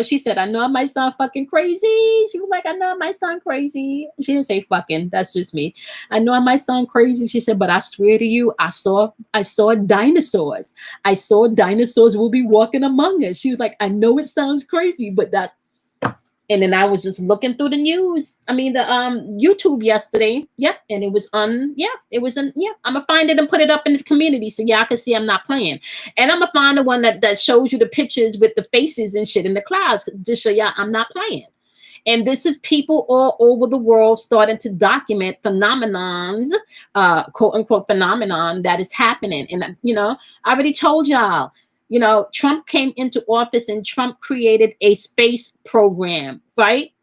she said, I know I might sound fucking crazy. She was like, I know I might sound crazy. She didn't say fucking, that's just me. I know I might sound crazy. She said, but I swear to you, I saw dinosaurs. I saw dinosaurs will be walking among us. She was like, I know it sounds crazy, but And then I was just looking through the news. I mean, the YouTube yesterday. Yep. And it was it was I'm gonna find it and put it up in the community so y'all can see I'm not playing. And I'm gonna find the one that shows you the pictures with the faces and shit in the clouds to show y'all I'm not playing. And this is people all over the world starting to document phenomenons, quote unquote phenomenon that is happening. And I already told y'all, Trump came into office and Trump created a space program, right?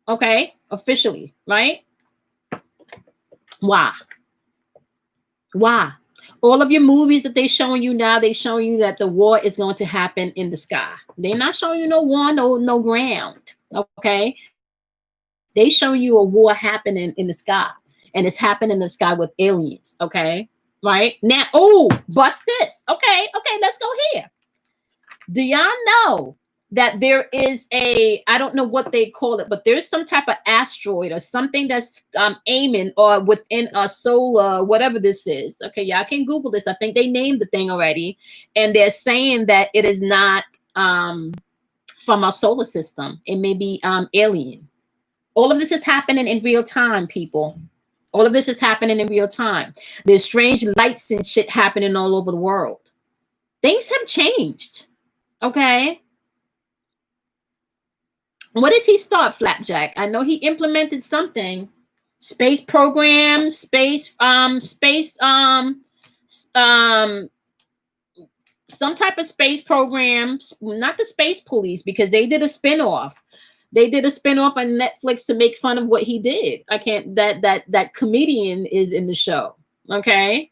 Okay, officially, right? Why? All of your movies that they're showing you now, they showing you that the war is going to happen in the sky. They're not showing you no war, no ground. Okay, they showing you a war happening in the sky, and it's happening in the sky with aliens. Okay, right now. Oh, bust this. Okay, let's go here. Do y'all know that there is I don't know what they call it, but there's some type of asteroid or something that's aiming or within a solar, whatever this is. Okay, y'all can Google this. I think they named the thing already, and they're saying that it is not from our solar system. It may be alien. All of this is happening in real time, people. All of this is happening in real time. There's strange lights and shit happening all over the world. Things have changed. Okay. What did he start, Flapjack? I know he implemented something. Space program, some type of space programs, not the space police, because they did a spinoff. They did a spinoff on Netflix to make fun of what he did. I can't, that comedian is in the show. Okay.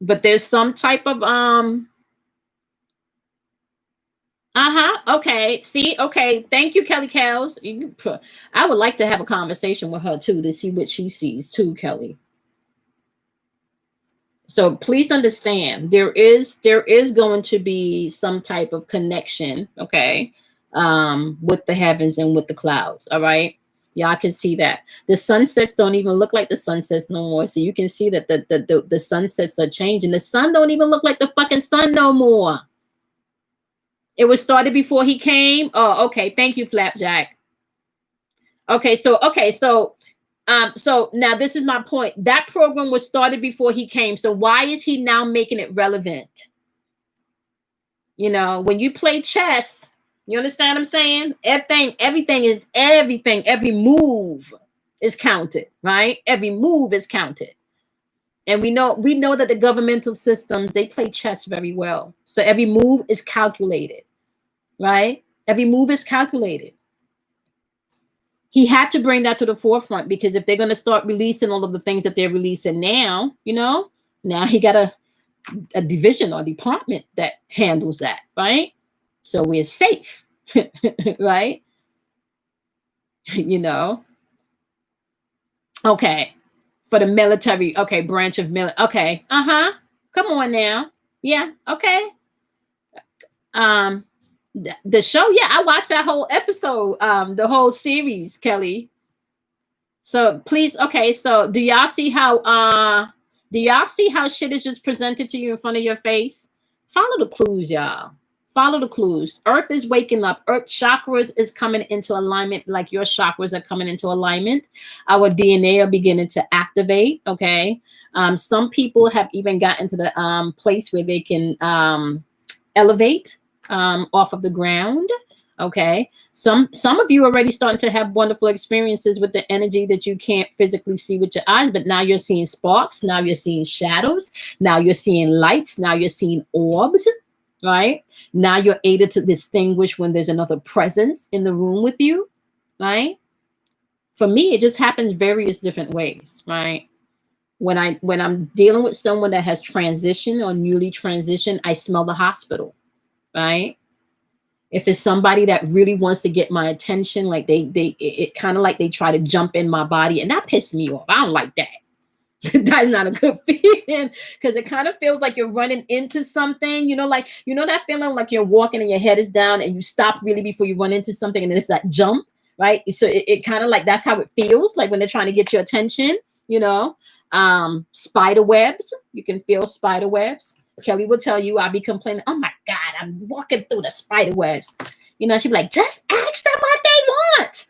But there's some type of, okay. See, okay. Thank you, Kelly Cows. I would like to have a conversation with her too, to see what she sees too, Kelly. So please understand, there is going to be some type of connection, okay, with the heavens and with the clouds. All right, y'all can see that the sunsets don't even look like the sunsets no more. So you can see that the sunsets are changing. The sun don't even look like the fucking sun no more. It was started before he came. Oh, okay. Thank you, Flapjack. Okay, so so now this is my point. That program was started before he came. So why is he now making it relevant? When you play chess, you understand what I'm saying? Everything, every move is counted, right? Every move is counted. And we know that the governmental systems, they play chess very well. So every move is calculated, right? Every move is calculated. He had to bring that to the forefront, because if they're going to start releasing all of the things that they're releasing now, now he got a division or department that handles that, right? So we're safe, right? Okay. For the military, okay, branch of military, okay, come on now, yeah, okay. The show, yeah, I watched that whole episode, the whole series, Kelly. So please, okay, so do y'all see how shit is just presented to you in front of your face? Follow the clues, y'all. Follow the clues. Earth is waking up. Earth chakras is coming into alignment, like your chakras are coming into alignment. Our DNA are beginning to activate, okay? Some people have even gotten to the place where they can elevate off of the ground. Okay, some of you are already starting to have wonderful experiences with the energy that you can't physically see with your eyes, but now you're seeing sparks, now you're seeing shadows, now you're seeing lights, now you're seeing orbs, right? Now you're able to distinguish when there's another presence in the room with you, right? For me, it just happens various different ways, right? When I'm dealing with someone that has transitioned or newly transitioned, I smell the hospital, right? If it's somebody that really wants to get my attention, like it kind of like they try to jump in my body, and that pisses me off. I don't like that. That's not a good feeling, because it kind of feels like you're running into something, like, that feeling like you're walking and your head is down and you stop really before you run into something, and then it's that jump, right? So it kind of like, that's how it feels like when they're trying to get your attention, spider webs. You can feel spider webs. Kelly will tell you, I'll be complaining, oh my God, I'm walking through the spider webs. You know, she'd be like, just ask them what they want.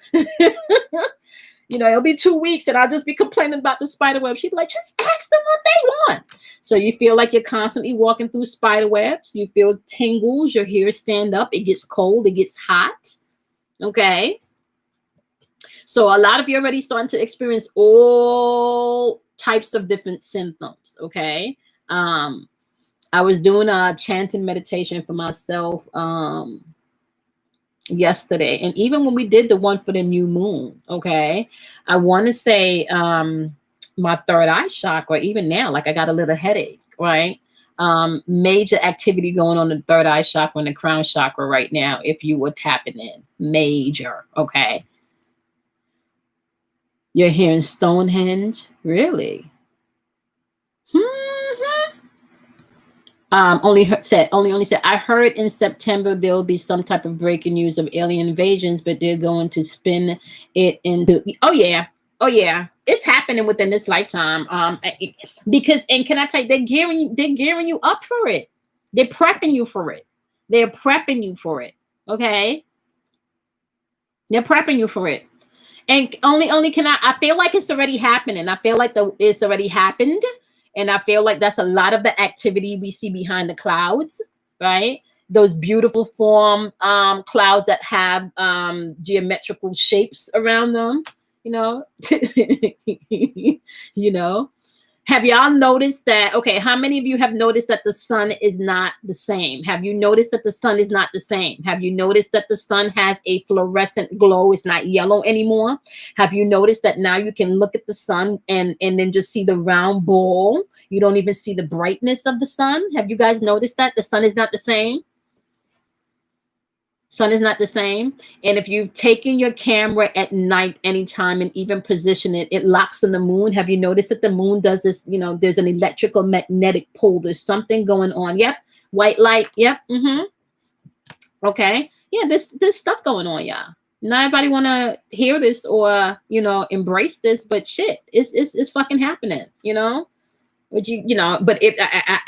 You know, it'll be 2 weeks and I'll just be complaining about the spider web. She'd be like, just ask them what they want. So you feel like you're constantly walking through spider webs. You feel tingles. Your hair stand up. It gets cold. It gets hot. Okay. So a lot of you already starting to experience all types of different symptoms. Okay. I was doing a chanting meditation for myself yesterday, and even when we did the one for the new moon, okay, I want to say my third eye chakra, even now, like I got a little headache, right? Major activity going on in the third eye chakra and the crown chakra right now, if you were tapping in. Major, okay. You're hearing Stonehenge? Really? Only said, I heard in September there will be some type of breaking news of alien invasions, but they're going to spin it into, oh yeah, it's happening within this lifetime. Because, and can I tell you, they're gearing you up for it. They're prepping you for it. They're prepping you for it. Okay. They're prepping you for it. And only can I feel like it's already happening. I feel like it's already happened. And I feel like that's a lot of the activity we see behind the clouds, right? Those beautiful form clouds that have geometrical shapes around them, you know. You know. Have y'all noticed that? Okay, how many of you have noticed that the sun is not the same? Have you noticed that the sun is not the same? Have you noticed that the sun has a fluorescent glow? It's not yellow anymore. Have you noticed that now you can look at the sun and then just see the round ball? You don't even see the brightness of the sun. Have you guys noticed that the sun is not the same? Sun is not the same. And if you've taken your camera at night anytime and even position it, it locks on the moon. Have you noticed that the moon does this? You know, there's an electrical magnetic pull. There's something going on. Yep. White light. Yep. Okay. Yeah, there's stuff going on, y'all. Not everybody want to hear this or, you know, embrace this, but shit, it's fucking happening, you know? But but if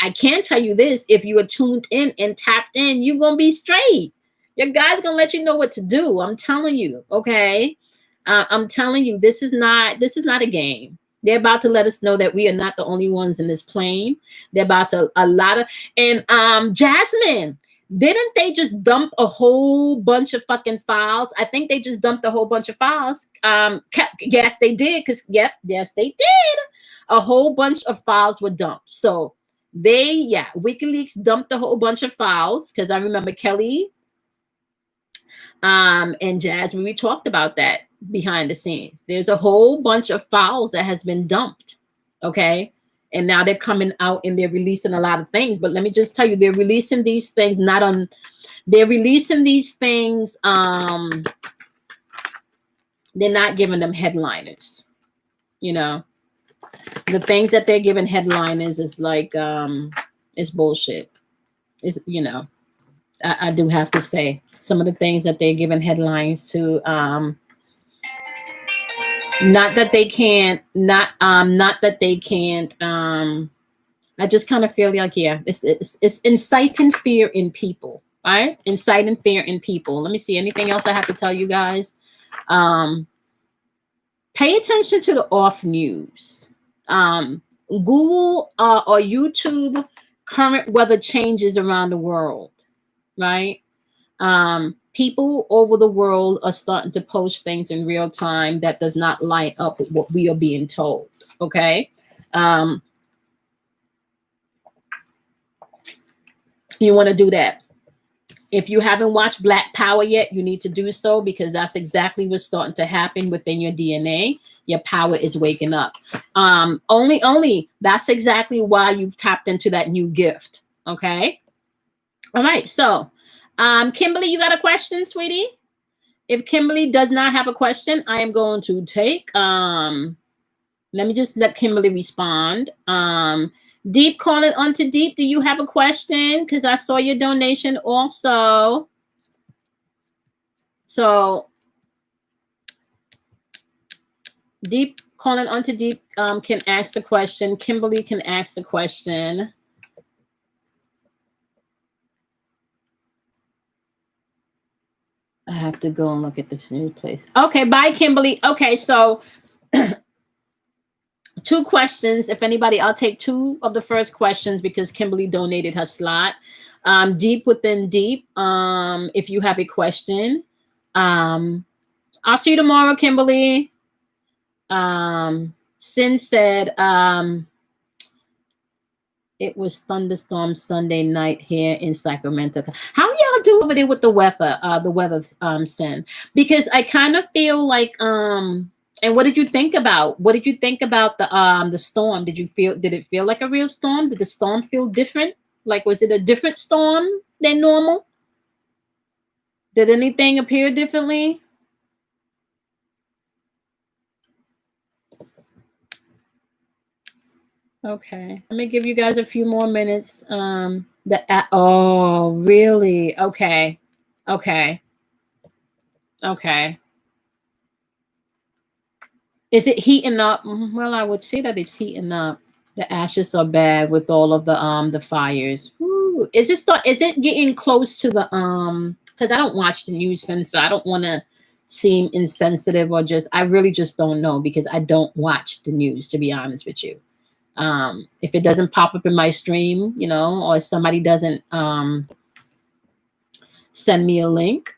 I can tell you this, if you are tuned in and tapped in, you're gonna be straight. Your guy's gonna let you know what to do. I'm telling you, okay. I'm telling you, this is not a game. They're about to let us know that we are not the only ones in this plane. They're about to and Jasmine, didn't they just dump a whole bunch of fucking files? I think they just dumped a whole bunch of files. Yes, they did. Yes, they did. A whole bunch of files were dumped. So WikiLeaks dumped a whole bunch of files because I remember Kelly and Jasmine, we talked about that behind the scenes. There's a whole bunch of files that has been dumped. Okay. And now they're coming out and they're releasing a lot of things. But let me just tell you, they're releasing these things they're not giving them headliners. You know, the things that they're giving headliners is like it's bullshit. It's, you know, I do have to say some of the things that they're giving headlines to, not that they can't, I just kind of feel like, yeah, it's inciting fear in people. All right. Inciting fear in people. Let me see. Anything else I have to tell you guys? Pay attention to the off news. Google or YouTube current weather changes around the world, right? People over the world are starting to post things in real time that does not line up with what we are being told. Okay. You want to do that. If you haven't watched Black Power yet, you need to do so, because that's exactly what's starting to happen within your DNA. Your power is waking up. Only that's exactly why you've tapped into that new gift. Okay. All right. So, Kimberly, you got a question, sweetie? If Kimberly does not have a question, I am going to take, let me just let Kimberly respond. Deep, calling onto Deep. Do you have a question? Because I saw your donation also. So Deep, calling onto Deep, can ask the question. Kimberly can ask the question. I have to go and look at this new place. Okay, bye, Kimberly. Okay, so 2 questions. If anybody, I'll take 2 of the first questions because Kimberly donated her slot. Deep within deep. If you have a question, I'll see you tomorrow, Kimberly. Sin said, it was thunderstorm Sunday night here in Sacramento. How y'all do over there with the weather? Sin, because I kind of feel like and what did you think about? What did you think about the storm? Did it feel like a real storm? Did the storm feel different? Like, was it a different storm than normal? Did anything appear differently? Okay, let me give you guys a few more minutes. Oh, really? Okay, okay, okay. Is it heating up? Well, I would say that it's heating up. The ashes are bad with all of the fires. Ooh. Is it getting close to the because I don't watch the news, so I don't want to seem insensitive or I really just don't know because I don't watch the news, to be honest with you. If it doesn't pop up in my stream, or somebody doesn't send me a link,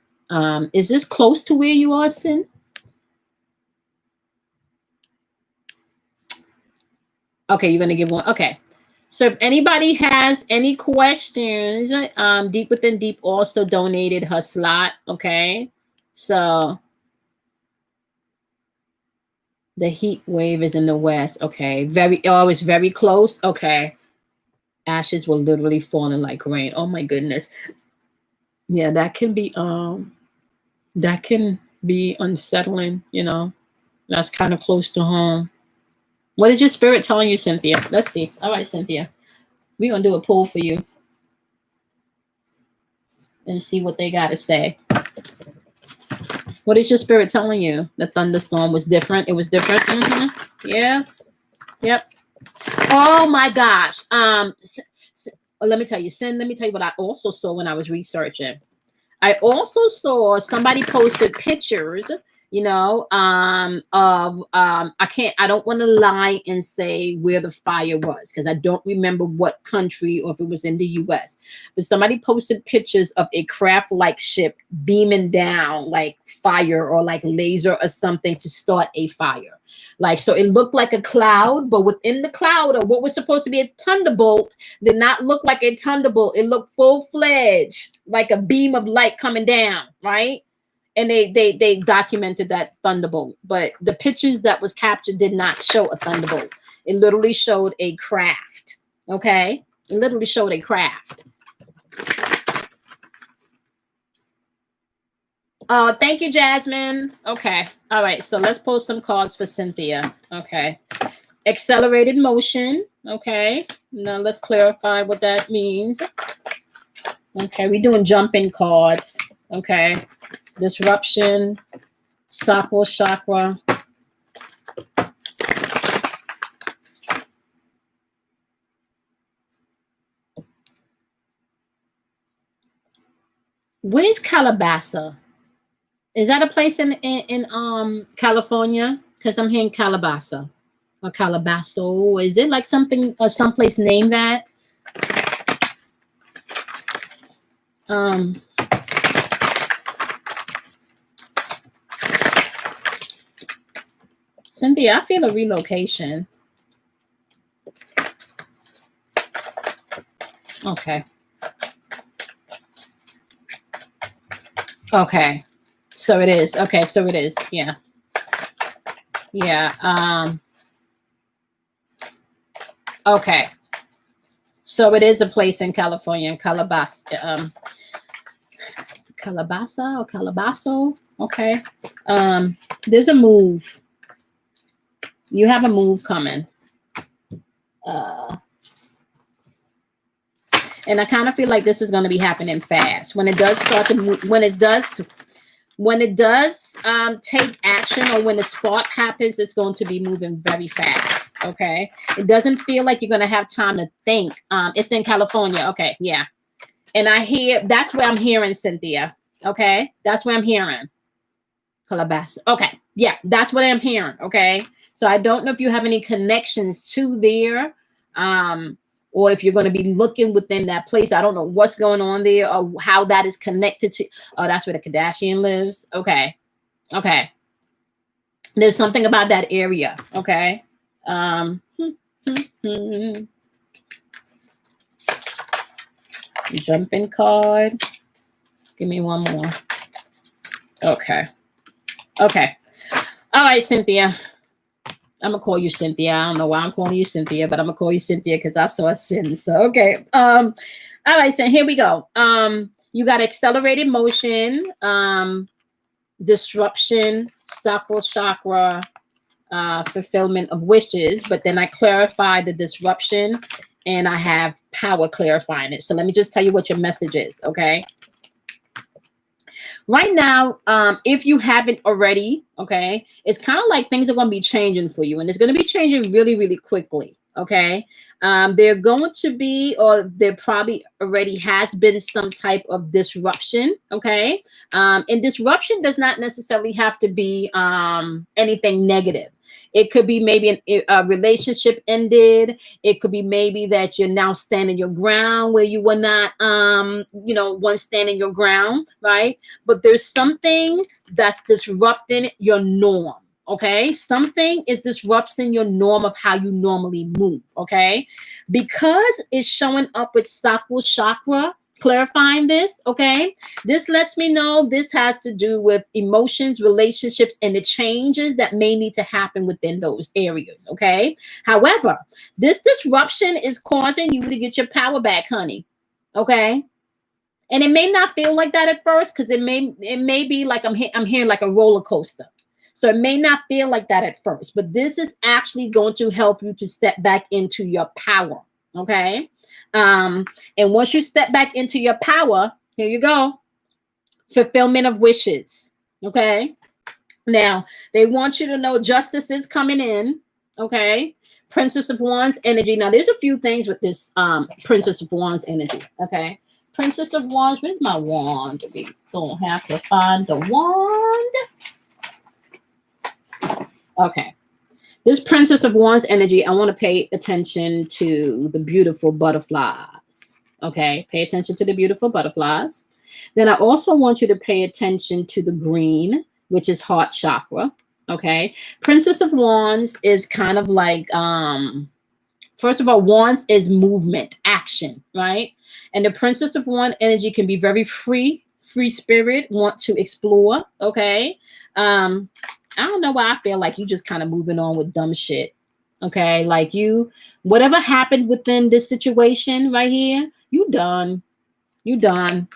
is this close to where you are, Sin? Okay, you're gonna give one. Okay, so if anybody has any questions, Deep Within Deep also donated her slot. Okay, so the heat wave is in the west. Okay, it's very close. Okay, ashes were literally falling like rain. Oh my goodness. Yeah, that can be unsettling. That's kind of close to home. What is your spirit telling you, Cynthia? Let's see. All right, Cynthia, we're gonna do a poll for you and see what they got to say. What is your spirit telling you? The thunderstorm was different. It was different. Yeah. Yep. Oh my gosh. Let me tell you, Sin. Let me tell you what I also saw when I was researching. I also saw somebody posted pictures, of I don't want to lie and say where the fire was because I don't remember what country or if it was in the US, but somebody posted pictures of a craft-like ship beaming down like fire or like laser or something to start a fire. Like, so it looked like a cloud, but within the cloud or what was supposed to be a thunderbolt did not look like a thunderbolt. It looked full-fledged, like a beam of light coming down, right? And they documented that thunderbolt, but the pictures that was captured did not show a thunderbolt. It literally showed a craft. Okay, it literally showed a craft. Thank you, Jasmine. Okay, all right. So let's post some cards for Cynthia. Okay, accelerated motion. Okay, now let's clarify what that means. Okay, we're doing jumping cards. Okay. Disruption, sacral chakra. Where's Calabasa? Is that a place in California? Because I'm hearing Calabasa or Calabaso. Is it like something or someplace named that? Cynthia, I feel a relocation. Okay. Okay. So it is. Okay, so it is. Yeah. Yeah. Okay. So it is a place in California, Calabasa. Calabasa or Calabaso. Okay. There's a move. You have a move coming. And I kind of feel like this is going to be happening fast. When it does start to move, when it does take action or when the spark happens, it's going to be moving very fast. Okay. It doesn't feel like you're going to have time to think. It's in California. Okay. Yeah. And that's where I'm hearing, Cynthia. Okay, that's what I'm hearing. Calabasas. Okay, yeah, that's what I'm hearing. Okay, so I don't know if you have any connections to there, or if you're going to be looking within that place. I don't know what's going on there or how that is connected to. Oh, that's where the Kardashian lives. Okay, okay. There's something about that area. Okay. Jumping card. Give me one more. Okay. Okay. All right, Cynthia. I'm gonna call you Cynthia. I don't know why I'm calling you Cynthia, but I'm gonna call you Cynthia because I saw a sin. So okay. All right, so here we go. You got accelerated motion, disruption, sacral chakra, fulfillment of wishes, but then I clarify the disruption and I have power clarifying it. So let me just tell you what your message is, okay? Right now, if you haven't already, okay, it's kind of like things are going to be changing for you, and it's going to be changing really, really quickly, okay? They're going to be, or there probably already has been some type of disruption, okay? And disruption does not necessarily have to be anything negative. It could be maybe a relationship ended. It could be maybe that you're now standing your ground where you were not, once standing your ground, right? But there's something that's disrupting your norm. Okay, something is disrupting your norm of how you normally move. Okay, because it's showing up with sacral chakra, clarifying this. Okay, this lets me know this has to do with emotions, relationships, and the changes that may need to happen within those areas. Okay, however, this disruption is causing you to get your power back, honey. Okay. And it may not feel like that at first because it may be like I'm hearing like a roller coaster. So it may not feel like that at first, but this is actually going to help you to step back into your power. Okay. And once you step back into your power, here you go. Fulfillment of wishes. Okay. Now they want you to know justice is coming in. Okay. Princess of Wands energy. Now there's a few things with this Princess of Wands energy. Okay. Princess of Wands. Where's my wand? We don't have to find the wand. Okay. This Princess of Wands energy, I want to pay attention to the beautiful butterflies. Okay. Pay attention to the beautiful butterflies. Then I also want you to pay attention to the green, which is heart chakra. Okay. Princess of Wands is kind of like, first of all, Wands is movement, action, right? And the Princess of Wands energy can be very free spirit, want to explore. Okay. I don't know why I feel like you just kind of moving on with dumb shit. Okay. Like whatever happened within this situation right here, you done. You done.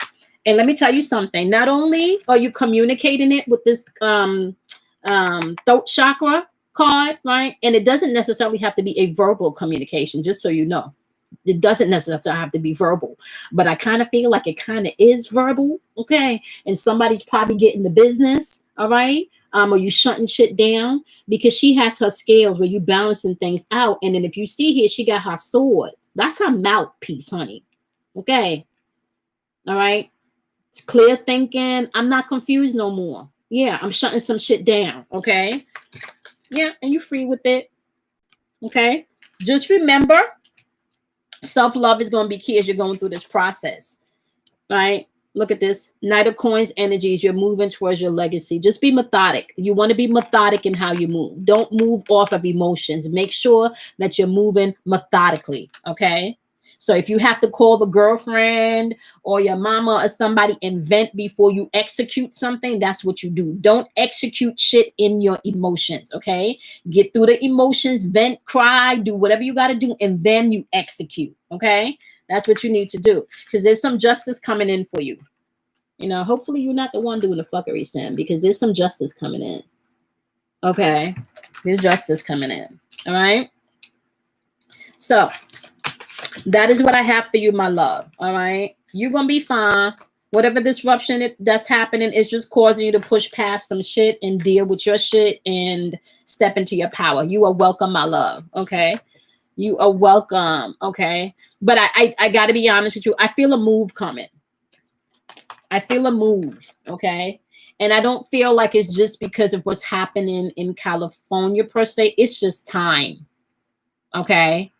And let me tell you something. Not only are you communicating it with this throat chakra card, right? And it doesn't necessarily have to be a verbal communication, just so you know. It doesn't necessarily have to be verbal, but I kind of feel like it kind of is verbal, okay? And somebody's probably getting the business, all right? Or you shutting shit down because she has her scales where you balancing things out. And then if you see here, she got her sword. That's her mouthpiece, honey. Okay. All right. It's clear thinking. I'm not confused no more. Yeah, I'm shutting some shit down. Okay. Yeah, and you're free with it. Okay. Just remember, self-love is going to be key as you're going through this process. Right? Look at this. Knight of Coins energies. You're moving towards your legacy. Just be methodic. You want to be methodic in how you move. Don't move off of emotions. Make sure that you're moving methodically. Okay. So if you have to call the girlfriend or your mama or somebody and vent before you execute something, that's what you do. Don't execute shit in your emotions. Okay. Get through the emotions, vent, cry, do whatever you got to do, and then you execute. Okay. That's what you need to do because there's some justice coming in for you. You know, hopefully you're not the one doing the fuckery, Sam, because there's some justice coming in. Okay. There's justice coming in. All right. So that is what I have for you, my love. All right. You're going to be fine. Whatever disruption that's happening is just causing you to push past some shit and deal with your shit and step into your power. You are welcome, my love. Okay. You are welcome. Okay. But I got to be honest with you. I feel a move coming. I feel a move, okay? And I don't feel like it's just because of what's happening in California per se. It's just time, okay?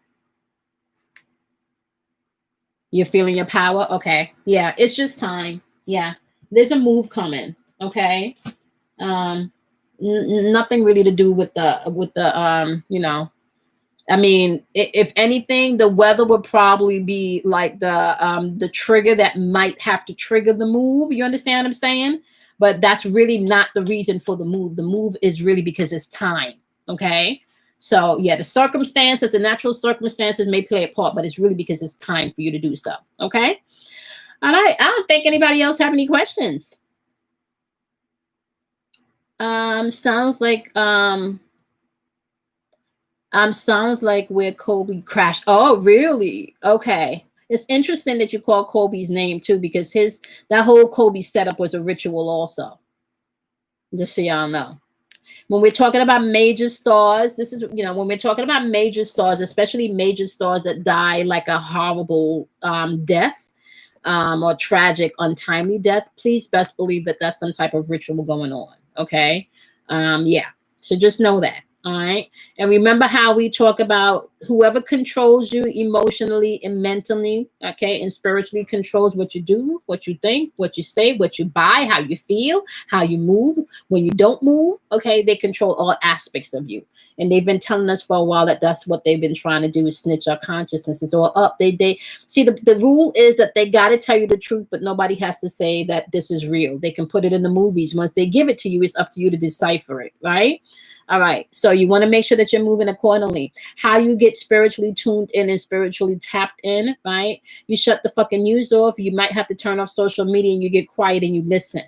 You're feeling your power? Okay. Yeah, it's just time. Yeah. There's a move coming, okay? Um Nothing really to do with the you know, I mean, if anything, the weather would probably be like the trigger that might have to trigger the move. You understand what I'm saying? But that's really not the reason for the move. The move is really because it's time. Okay. So yeah, the circumstances, the natural circumstances may play a part, but it's really because it's time for you to do so. Okay. All right. I don't think anybody else have any questions. Sounds like sounds like where Kobe crashed. Oh, really? Okay. It's interesting that you call Kobe's name too, because that whole Kobe setup was a ritual also. Just so y'all know. When we're talking about major stars, this is, when we're talking about major stars, especially major stars that die like a horrible death, or tragic, untimely death, please best believe that that's some type of ritual going on. Okay. Yeah. So just know that. All right. And remember how we talk about whoever controls you emotionally and mentally, okay, and spiritually controls what you do, what you think, what you say, what you buy, how you feel, how you move. When you don't move, okay, they control all aspects of you. And they've been telling us for a while that that's what they've been trying to do, is snitch our consciousnesses all up. They see, the rule is that they got to tell you the truth, but nobody has to say that this is real. They can put it in the movies. Once they give it to you, it's up to you to decipher it, right? All right. So you want to make sure that you're moving accordingly. How you get spiritually tuned in and spiritually tapped in, right? You shut the fucking news off. You might have to turn off social media and you get quiet and you listen.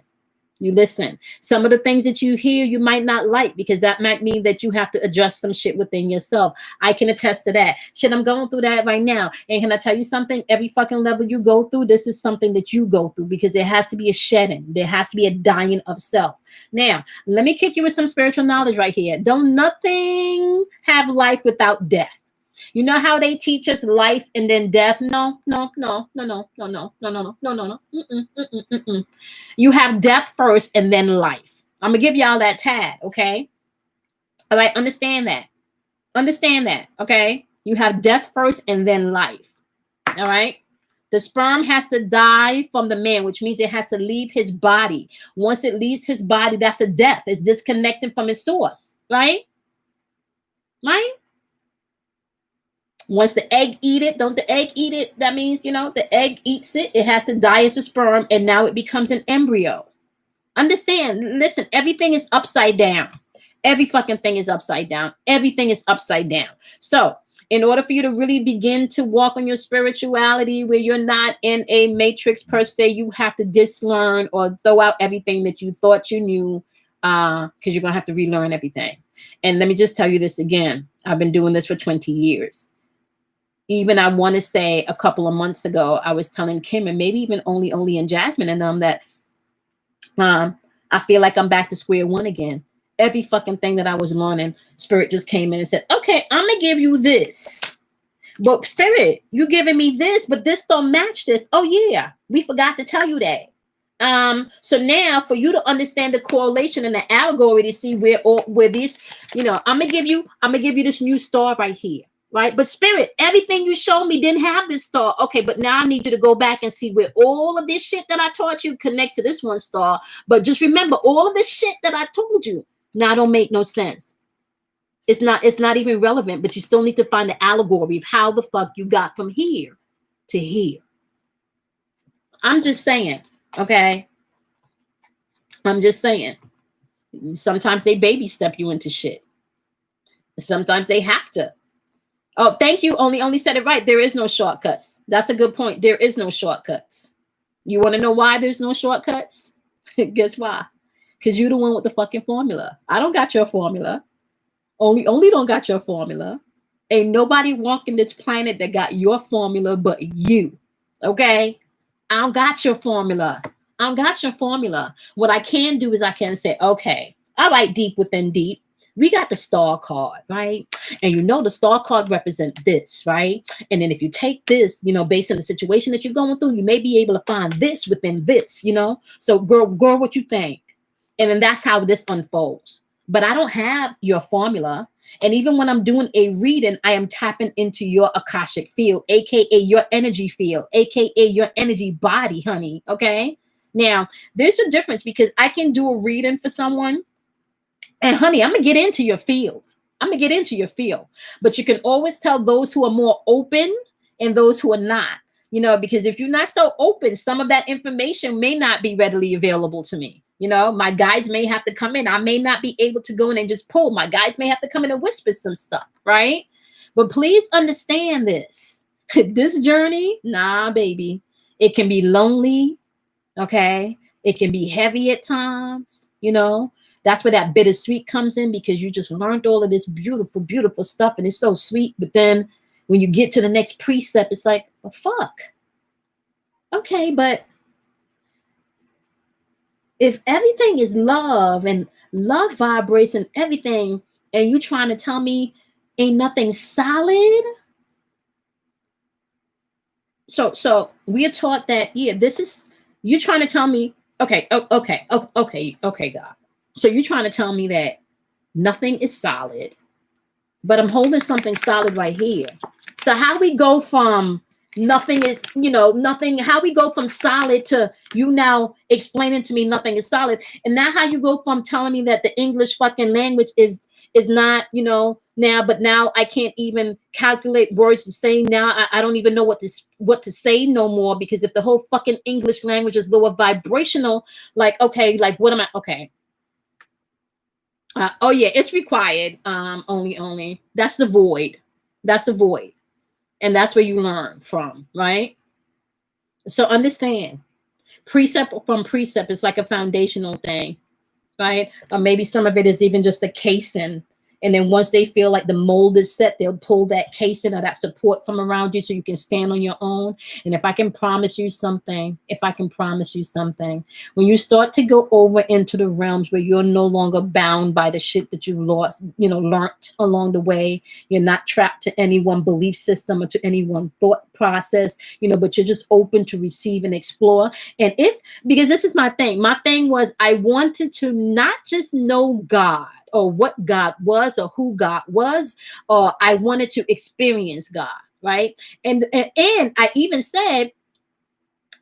You listen. Some of the things that you hear, you might not like, because that might mean that you have to adjust some shit within yourself. I can attest to that. Shit, I'm going through that right now. And can I tell you something? Every fucking level you go through, this is something that you go through, because there has to be a shedding. There has to be a dying of self. Now, let me kick you with some spiritual knowledge right here. Don't nothing have life without death. You know how they teach us life and then death? No. You have death first and then life. I'm gonna give y'all that tag, okay? All right, understand that. Understand that, okay? You have death first and then life. All right? The sperm has to die from the man, which means it has to leave his body. Once it leaves his body, that's a death. It's disconnecting from its source, right? Right? Once the egg eat it, don't the egg eat it? That means, the egg eats it. It has to die as a sperm, and now it becomes an embryo. Understand, listen, everything is upside down. Every fucking thing is upside down. Everything is upside down. So in order for you to really begin to walk on your spirituality where you're not in a matrix per se, you have to dislearn or throw out everything that you thought you knew, because you're going to have to relearn everything. And let me just tell you this again. I've been doing this for 20 years. Even I want to say a couple of months ago, I was telling Kim, and maybe even only and Jasmine and them, that I feel like I'm back to square one again. Every fucking thing that I was learning, Spirit just came in and said, okay, I'm going to give you this. But Spirit, you giving me this, but this don't match this. Oh yeah, we forgot to tell you that. So now for you to understand the correlation and the allegory to see where these, I'm gonna give you this new star right here. Right? But Spirit, everything you showed me didn't have this star. Okay, but now I need you to go back and see where all of this shit that I taught you connects to this one star. But just remember, all of this shit that I told you now don't make no sense. It's not even relevant, but you still need to find the allegory of how the fuck you got from here to here. I'm just saying, okay? I'm just saying. Sometimes they baby step you into shit. Sometimes they have to. Oh, thank you. Only said it right. There is no shortcuts. That's a good point. There is no shortcuts. You want to know why there's no shortcuts? Guess why? Because you're the one with the fucking formula. I don't got your formula. Only don't got your formula. Ain't nobody walking this planet that got your formula but you. Okay? I don't got your formula. I don't got your formula. What I can do is I can say, okay, all right, deep within deep. We got the star card, right? And you know the star card represent this, right? And then if you take this, you know, based on the situation that you're going through, you may be able to find this within this, you know? So girl, what you think? And then that's how this unfolds. But I don't have your formula. And even when I'm doing a reading, I am tapping into your Akashic field, aka your energy field, aka your energy body, honey. Okay. Now, there's a difference because I can do a reading for someone, and honey, I'm gonna get into your field. I'm gonna get into your field. But you can always tell those who are more open and those who are not. You know, because if you're not so open, some of that information may not be readily available to me. You know, my guides may have to come in. I may not be able to go in and just pull. My guides may have to come in and whisper some stuff, right? But please understand this. This journey, nah, baby, it can be lonely, okay? It can be heavy at times, you know? That's where that bittersweet comes in, because you just learned all of this beautiful, beautiful stuff and it's so sweet. But then when you get to the next precept, it's like, well, fuck. Okay, but if everything is love and love vibrates and everything, and you trying to tell me ain't nothing solid. So we are taught that, yeah, this is, you're trying to tell me, okay, okay, God. So you're trying to tell me that nothing is solid, but I'm holding something solid right here. So how we go from nothing is, you know, nothing, how we go from solid to you now explaining to me nothing is solid. And now how you go from telling me that the English fucking language is not, you know, now, but now I can't even calculate words to say. Now I don't even know what to say no more, because if the whole fucking English language is lower vibrational, like, okay, like what am I? Okay. Oh yeah, it's required. Only. That's the void. That's the void. And that's where you learn from, right? So understand, precept from precept is like a foundational thing, right? Or maybe some of it is even just a casing. And then once they feel like the mold is set, they'll pull that casing or that support from around you so you can stand on your own. And if I can promise you something, when you start to go over into the realms where you're no longer bound by the shit that you've lost, you know, learned along the way, you're not trapped to any one belief system or to any one thought process, you know, but you're just open to receive and explore. And because this is my thing was I wanted to not just know God, or what God was, or who God was, or I wanted to experience God, right? And I even said,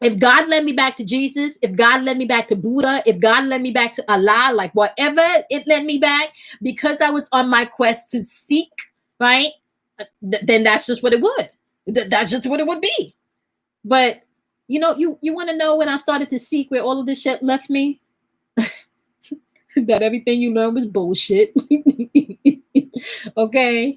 if God led me back to Jesus, if God led me back to Buddha, if God led me back to Allah, like whatever it led me back, because I was on my quest to seek, right? Then that's just what it would. That's just what it would be. But you know, you want to know when I started to seek, where all of this shit left me? That everything you learned was bullshit. Okay.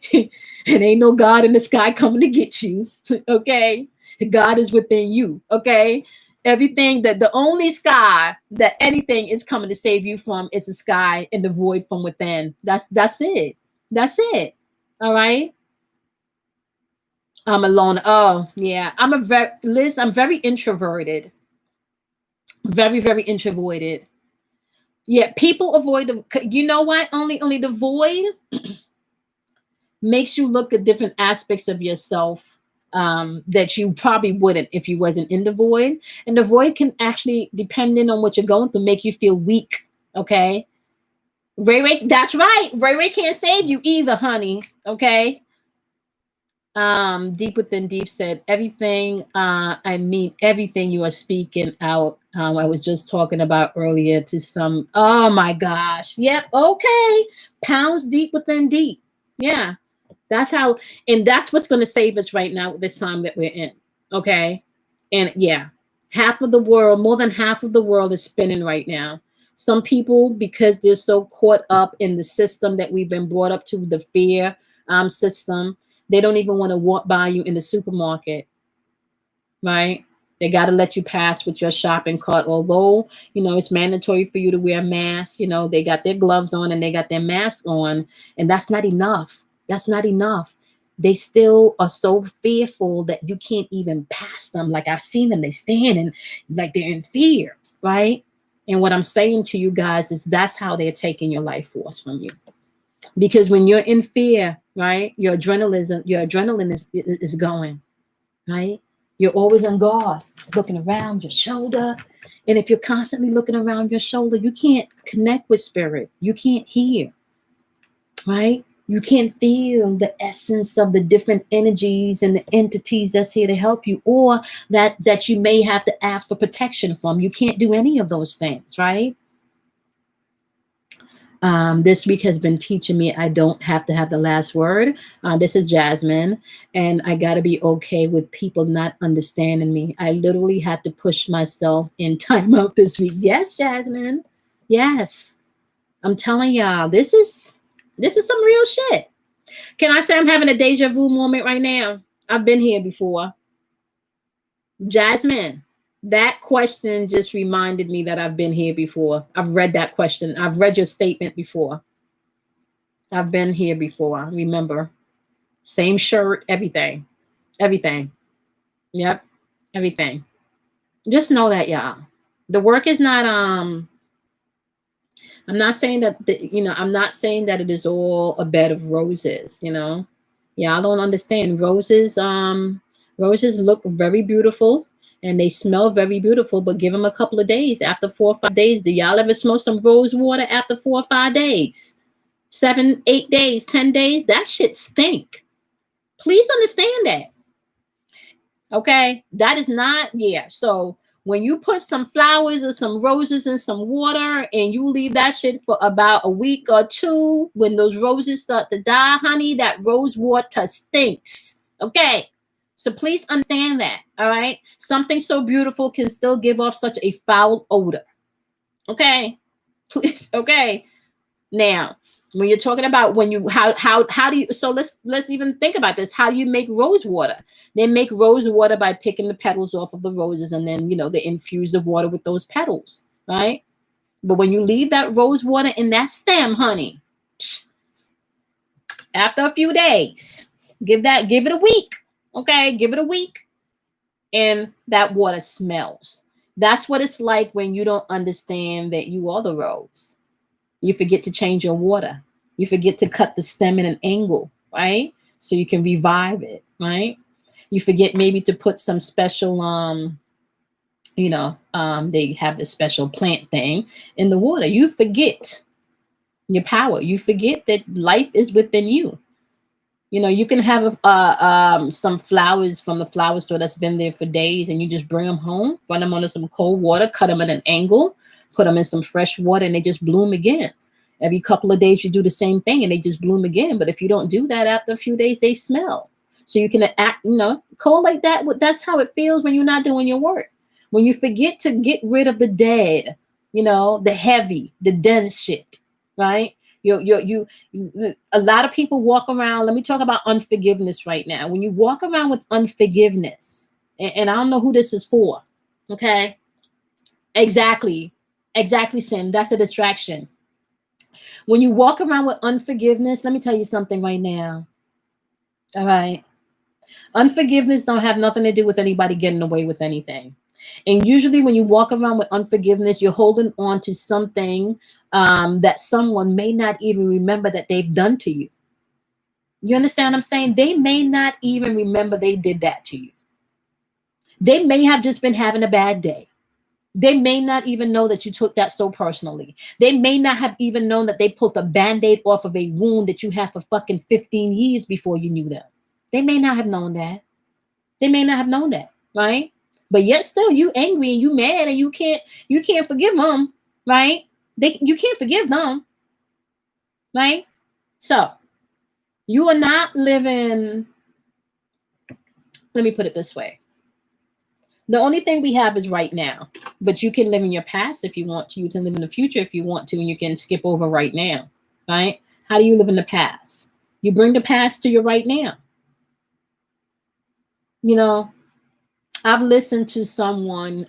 And ain't no God in the sky coming to get you. Okay. God is within you. Okay. Everything, that the only sky that anything is coming to save you from is the sky and the void from within. That's it. That's it. All right. I'm alone. Oh yeah. I'm very introverted. Very, very introverted. Yeah, people avoid you know what? Only the void makes you look at different aspects of yourself that you probably wouldn't if you wasn't in the void. And the void can actually, depending on what you're going through, make you feel weak. Okay. Ray, that's right. Ray can't save you either, honey. Okay. Deep Within Deep said, everything, I mean everything you are speaking out. I was just talking about earlier to some, oh my gosh. Yep, okay. Pounds deep within deep. Yeah. That's how, and that's what's going to save us right now, this time that we're in. Okay. And yeah, more than half of the world is spinning right now. Some people, because they're so caught up in the system that we've been brought up to, the fear system, they don't even want to walk by you in the supermarket, right? They got to let you pass with your shopping cart. Although, you know, it's mandatory for you to wear a mask. You know, they got their gloves on and they got their mask on. And that's not enough. That's not enough. They still are so fearful that you can't even pass them. Like I've seen them, they stand and like they're in fear, right? And what I'm saying to you guys is that's how they're taking your life force from you. Because when you're in fear, right, your adrenaline is going, right? You're always on guard, looking around your shoulder. And if you're constantly looking around your shoulder, you can't connect with spirit. You can't hear, right? You can't feel the essence of the different energies and the entities that's here to help you, or that you may have to ask for protection from. You can't do any of those things, right? This week has been teaching me I don't have to have the last word. This is Jasmine, and I got to be okay with people not understanding me. I literally had to push myself in time out this week. Yes, Jasmine. Yes, I'm telling y'all, this is some real shit. Can I say I'm having a deja vu moment right now? I've been here before. Jasmine, that question just reminded me that I've been here before. I've read that question. I've read your statement before. I've been here before. Remember, same shirt, everything, everything. Yep, everything. Just know that, y'all. The work is not. I'm not saying that. I'm not saying that it is all a bed of roses. Y'all don't understand. Roses. Roses look very beautiful and they smell very beautiful, but give them a couple of days. After 4 or 5 days, do y'all ever smell some rose water after 4 or 5 days? 7, 8 days, 10 days? That shit stink. Please understand that. Okay? That is not, yeah. So when you put some flowers or some roses in some water and you leave that shit for about a week or two, when those roses start to die, honey, that rose water stinks. Okay? So please understand that, all right? Something so beautiful can still give off such a foul odor. Okay? Please, okay. Now, when you're talking about how do you, so let's even think about this. How do you make rose water? They make rose water by picking the petals off of the roses, and then they infuse the water with those petals, right? But when you leave that rose water in that stem, honey, after a few days, give it a week. Okay, give it a week, and that water smells. That's what it's like when you don't understand that you are the rose. You forget to change your water. You forget to cut the stem in an angle, right? So you can revive it, right? You forget maybe to put some special, they have this special plant thing in the water. You forget your power. You forget that life is within you. You can have some flowers from the flower store that's been there for days, and you just bring them home, run them under some cold water, cut them at an angle, put them in some fresh water, and they just bloom again. Every couple of days, you do the same thing, and they just bloom again. But if you don't do that, after a few days, they smell. So you can act, cold like that. That's how it feels when you're not doing your work. When you forget to get rid of the dead, the heavy, the dense shit, right? A lot of people walk around. Let me talk about unforgiveness right now. When you walk around with unforgiveness, and I don't know who this is for, okay? Exactly, Sim. That's a distraction. When you walk around with unforgiveness, let me tell you something right now. All right. Unforgiveness don't have nothing to do with anybody getting away with anything. And usually when you walk around with unforgiveness, you're holding on to something that someone may not even remember that they've done to you. You understand what I'm saying? They may not even remember they did that to you. They may have just been having a bad day. They may not even know that you took that so personally. They may not have even known that they pulled a Band-Aid off of a wound that you had for fucking 15 years before you knew them. They may not have known that. They may not have known that, right? But yet still you angry and you mad and you can't forgive them, right? You can't forgive them, right? So you are not living, let me put it this way. The only thing we have is right now, but you can live in your past if you want to. You can live in the future if you want to, and you can skip over right now, right? How do you live in the past? You bring the past to your right now. I've listened to someone,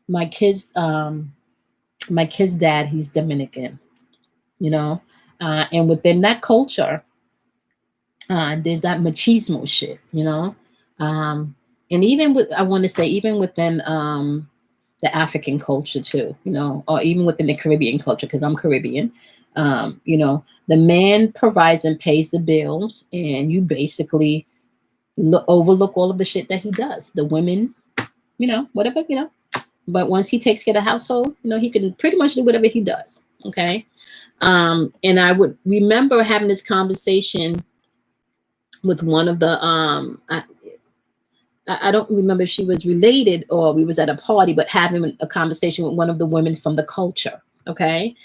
my kid's dad, he's Dominican, and within that culture, there's that machismo shit, and even within the African culture too, or even within the Caribbean culture, because I'm Caribbean, You know, the man provides and pays the bills, and you basically overlook all of the shit that he does. The women, you know, whatever, you know. But once he takes care of the household, you know, he can pretty much do whatever he does. Okay. And I would remember having this conversation with one of the I don't remember if she was related or we was at a party, but having a conversation with one of the women from the culture. Okay.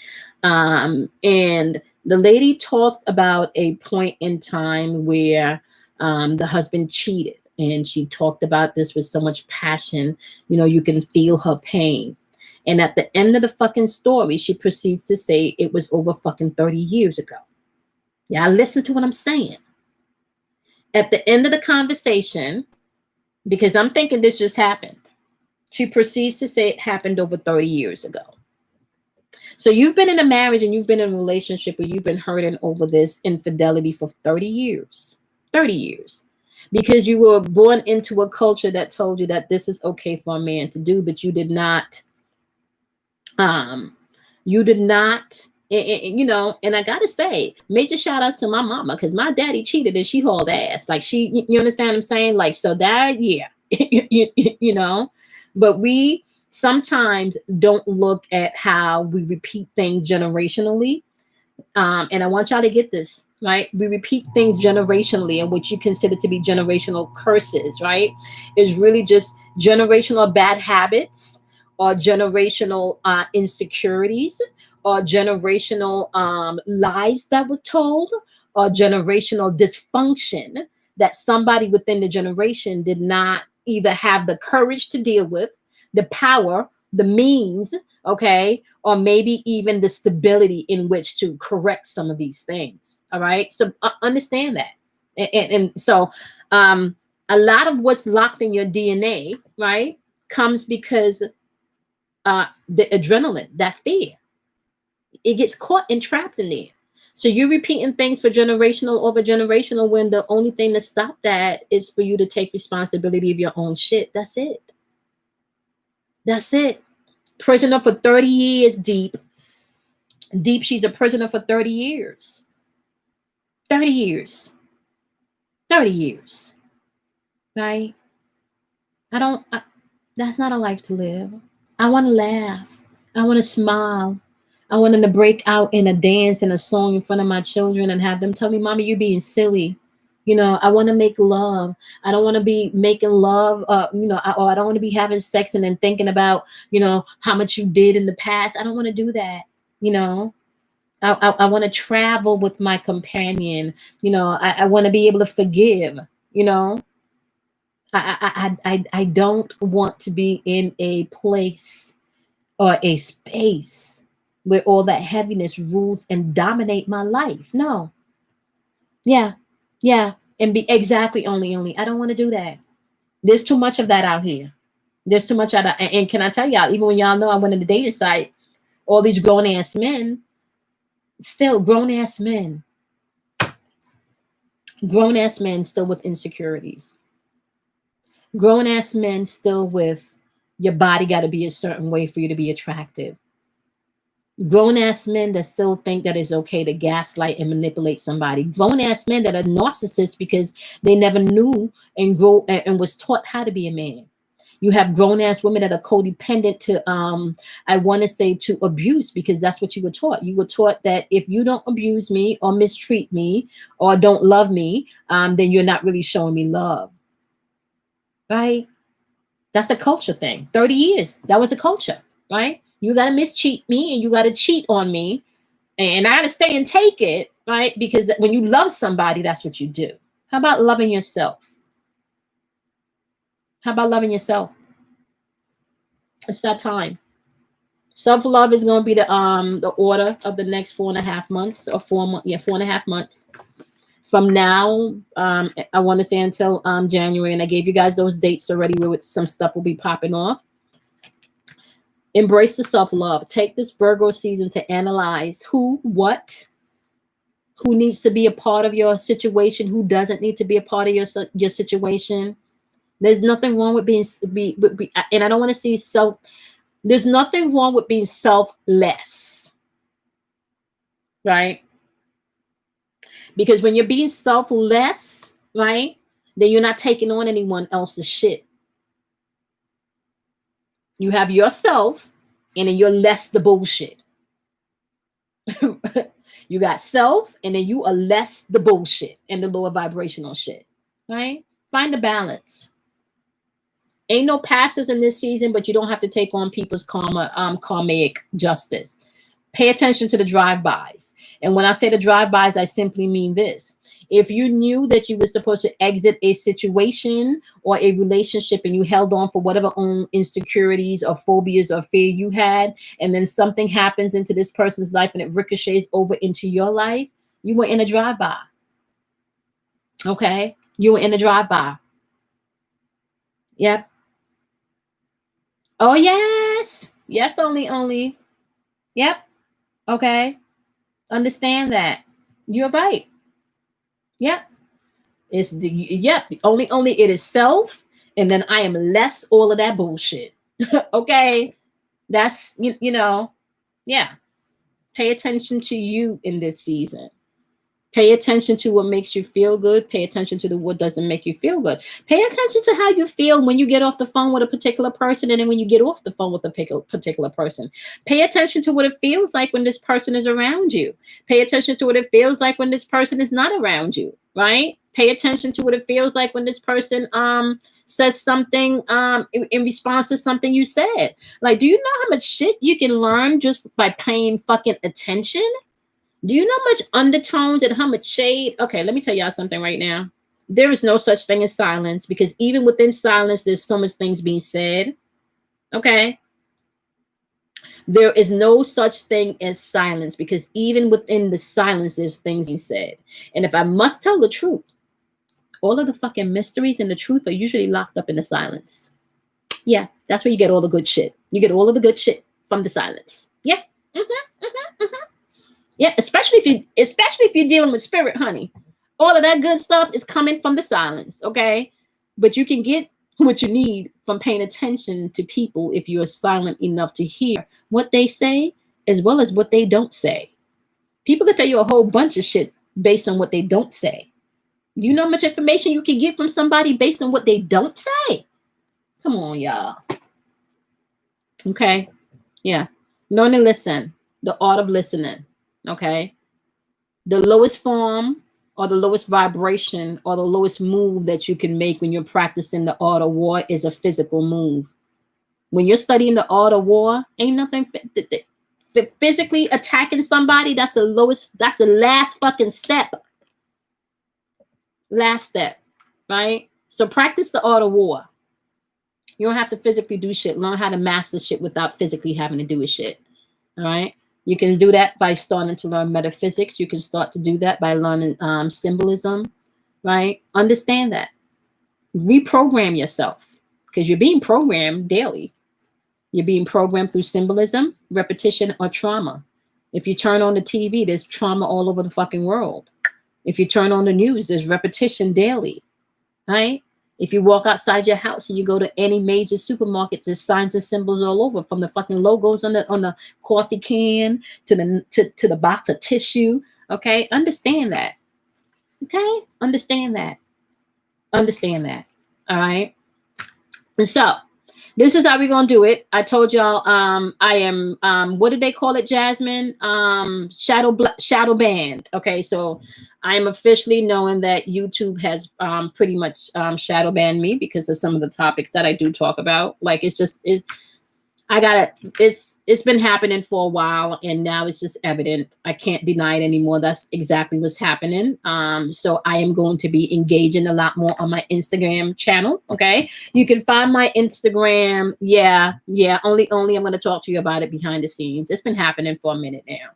And the lady talked about a point in time where the husband cheated. And she talked about this with so much passion. You know, you can feel her pain. And at the end of the fucking story, she proceeds to say it was over fucking 30 years ago. Yeah, listen to what I'm saying. At the end of the conversation, because I'm thinking this just happened, she proceeds to say it happened over 30 years ago. So you've been in a marriage and you've been in a relationship where you've been hurting over this infidelity for 30 years. 30 years. Because you were born into a culture that told you that this is okay for a man to do, but you did not, you know, and I gotta say, major shout out to my mama, because my daddy cheated and she hauled ass. Like you understand what I'm saying? Like, so that, yeah, you know, but we sometimes don't look at how we repeat things generationally. And I want y'all to get this, right? We repeat things generationally, and what you consider to be generational curses, right? Is really just generational bad habits, or generational insecurities, or generational lies that were told, or generational dysfunction that somebody within the generation did not either have the courage to deal with, the power, the means, okay, or maybe even the stability in which to correct some of these things. All right, so understand that. And so a lot of what's locked in your DNA, right, comes because the adrenaline, that fear, it gets caught and trapped in there. So you're repeating things for generational over generational, when the only thing to stop that is for you to take responsibility of your own shit. That's it. That's it. Prisoner for 30 years, deep. Deep, she's a prisoner for 30 years. 30 years. 30 years. Right? That's not a life to live. I want to laugh. I want to smile. I want them to break out in a dance and a song in front of my children and have them tell me, Mommy, you're being silly. You know, I want to make love. I don't want to be making love, you know, or I don't want to be having sex and then thinking about, you know, how much you did in the past. I don't want to do that. You know, I want to travel with my companion. You know, I want to be able to forgive. You know, I don't want to be in a place or a space where all that heaviness rules and dominate my life. No. Yeah. Yeah. And be exactly only. I don't want to do that. There's too much of that out here. There's too much out of, and can I tell y'all, even when y'all know I went to the dating site, all these grown ass men, still grown ass men still with insecurities. Grown ass men still with your body got to be a certain way for you to be attractive. Grown ass men that still think that it's okay to gaslight and manipulate somebody. Grown ass men that are narcissists because they never knew and grow and was taught how to be a man. You have grown ass women that are codependent to I want to say to abuse, because that's what you were taught. You were taught that if you don't abuse me or mistreat me or don't love me, then you're not really showing me love. Right? That's a culture thing. 30 years. That was a culture, right? You got to mischeat me and you got to cheat on me. And I got to stay and take it, right? Because when you love somebody, that's what you do. How about loving yourself? How about loving yourself? It's that time. Self-love is going to be the order of the next 4.5 months or 4 months. Yeah, 4.5 months. From now, I want to say until January, and I gave you guys those dates already where some stuff will be popping off. Embrace the self-love. Take this Virgo season to analyze who needs to be a part of your situation, who doesn't need to be a part of your situation. There's nothing wrong with and I don't want to see there's nothing wrong with being selfless. right? Because when you're being selfless, right, then you're not taking on anyone else's shit. You have yourself, and then you're less the bullshit. You got self, and then you are less the bullshit and the lower vibrational shit, right? Find the balance. Ain't no passes in this season, but you don't have to take on people's karmic justice. Pay attention to the drive-bys. And when I say the drive-bys, I simply mean this. If you knew that you were supposed to exit a situation or a relationship and you held on for whatever own insecurities or phobias or fear you had, and then something happens into this person's life and it ricochets over into your life, you were in a drive-by. Okay? You were in a drive-by. Yep. Oh, yes. Yes, only. Yep. Okay. Understand that. You're right. Yep. It's the yep. Only it is self, and then I am less all of that bullshit. Okay. That's you know, yeah. Pay attention to you in this season. Pay attention to what makes you feel good. Pay attention to what doesn't make you feel good. Pay attention to how you feel when you get off the phone with a particular person and then when you get off the phone with a particular person. Pay attention to what it feels like when this person is around you. Pay attention to what it feels like when this person is not around you, right? Pay attention to what it feels like when this person says something in response to something you said. Like, do you know how much shit you can learn just by paying fucking attention? Do you know how much undertones and how much shade? Okay, let me tell y'all something right now. There is no such thing as silence, because even within silence, there's so much things being said. Okay. There is no such thing as silence, because even within the silence, there's things being said. And if I must tell the truth, all of the fucking mysteries and the truth are usually locked up in the silence. Yeah, that's where you get all the good shit. You get all of the good shit from the silence. Yeah. Yeah, especially if you're dealing with spirit, honey. All of that good stuff is coming from the silence, okay? But you can get what you need from paying attention to people if you're silent enough to hear what they say as well as what they don't say. People can tell you a whole bunch of shit based on what they don't say. Do you know how much information you can get from somebody based on what they don't say? Come on, y'all. Okay? Yeah. Learn to listen. The art of listening. Okay, the lowest form or the lowest vibration or the lowest move that you can make when you're practicing the art of war is a physical move. When you're studying the art of war, ain't nothing physically attacking somebody. That's the lowest. That's the last fucking step. Last step, right? So practice the art of war. You don't have to physically do shit. Learn how to master shit without physically having to do a shit. All right. You can do that by starting to learn metaphysics. You can start to do that by learning symbolism, right? Understand that. Reprogram yourself, because you're being programmed daily. You're being programmed through symbolism, repetition, or trauma. If you turn on the TV, there's trauma all over the fucking world. If you turn on the news, there's repetition daily, right? If you walk outside your house and you go to any major supermarkets, there's signs and symbols all over, from the fucking logos on the coffee can to the box of tissue. Okay, understand that. Okay, understand that. Understand that. All right. And so this is how we're gonna do it. I told y'all I am what did they call it, Jasmine? Shadow banned. Okay, so I am officially knowing that YouTube has pretty much shadow banned me because of some of the topics that I do talk about. Like it's been happening for a while, and now it's just evident. I can't deny it anymore. That's exactly what's happening. So I am going to be engaging a lot more on my Instagram channel. Okay, you can find my Instagram. Yeah. Only I'm going to talk to you about it behind the scenes. It's been happening for a minute now.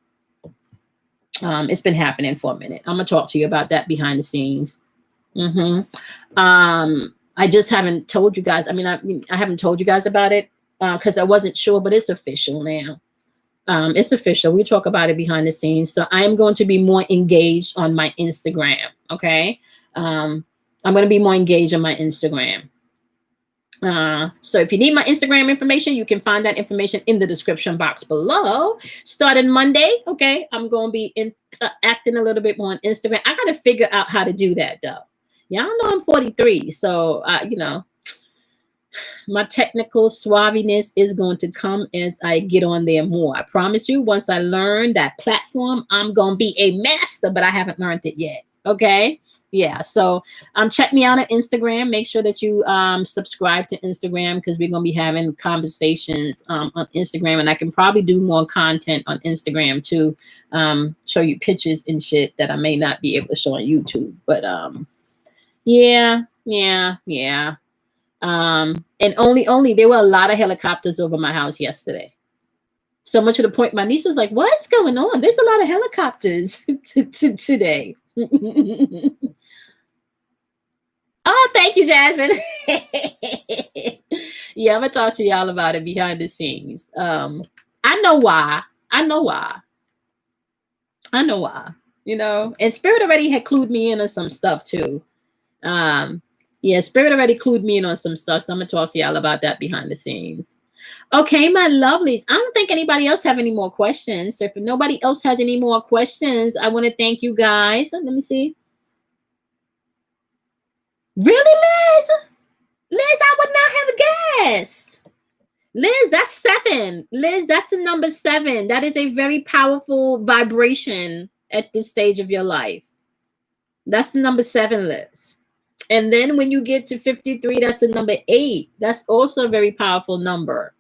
It's been happening for a minute. I'm gonna talk to you about that behind the scenes. I just haven't told you guys. I mean, I haven't told you guys about it because I wasn't sure, but it's official now. It's official. We talk about it behind the scenes. So I am going to be more engaged on my Instagram. Okay. I'm going to be more engaged on my Instagram. So if you need my Instagram information, you can find that information in the description box below. Starting Monday, okay, I'm going to be acting a little bit more on Instagram. I got to figure out how to do that, though. Y'all know I'm 43, so, my technical suaviness is going to come as I get on there more. I promise you, once I learn that platform, I'm going to be a master, but I haven't learned it yet, okay? Yeah, so check me out on Instagram. Make sure that you subscribe to Instagram, because we're going to be having conversations on Instagram, and I can probably do more content on Instagram to show you pictures and shit that I may not be able to show on YouTube. But yeah. And only there were a lot of helicopters over my house yesterday. So much to the point my niece was like, "What's going on? There's a lot of helicopters today." Oh, thank you, Jasmine. Yeah, I'm gonna talk to y'all about it behind the scenes. I know why. And Spirit already had clued me in on some stuff too. Yeah, Spirit already clued me in on some stuff, so I'm gonna talk to y'all about that behind the scenes. Okay, my lovelies. I don't think anybody else have any more questions. So if nobody else has any more questions, I want to thank you guys. Let me see. Really, Liz? Liz, I would not have guessed. Liz, that's 7. Liz, that's the number 7. That is a very powerful vibration at this stage of your life. That's the number 7, Liz. And then when you get to 53, that's the number 8. That's also a very powerful number.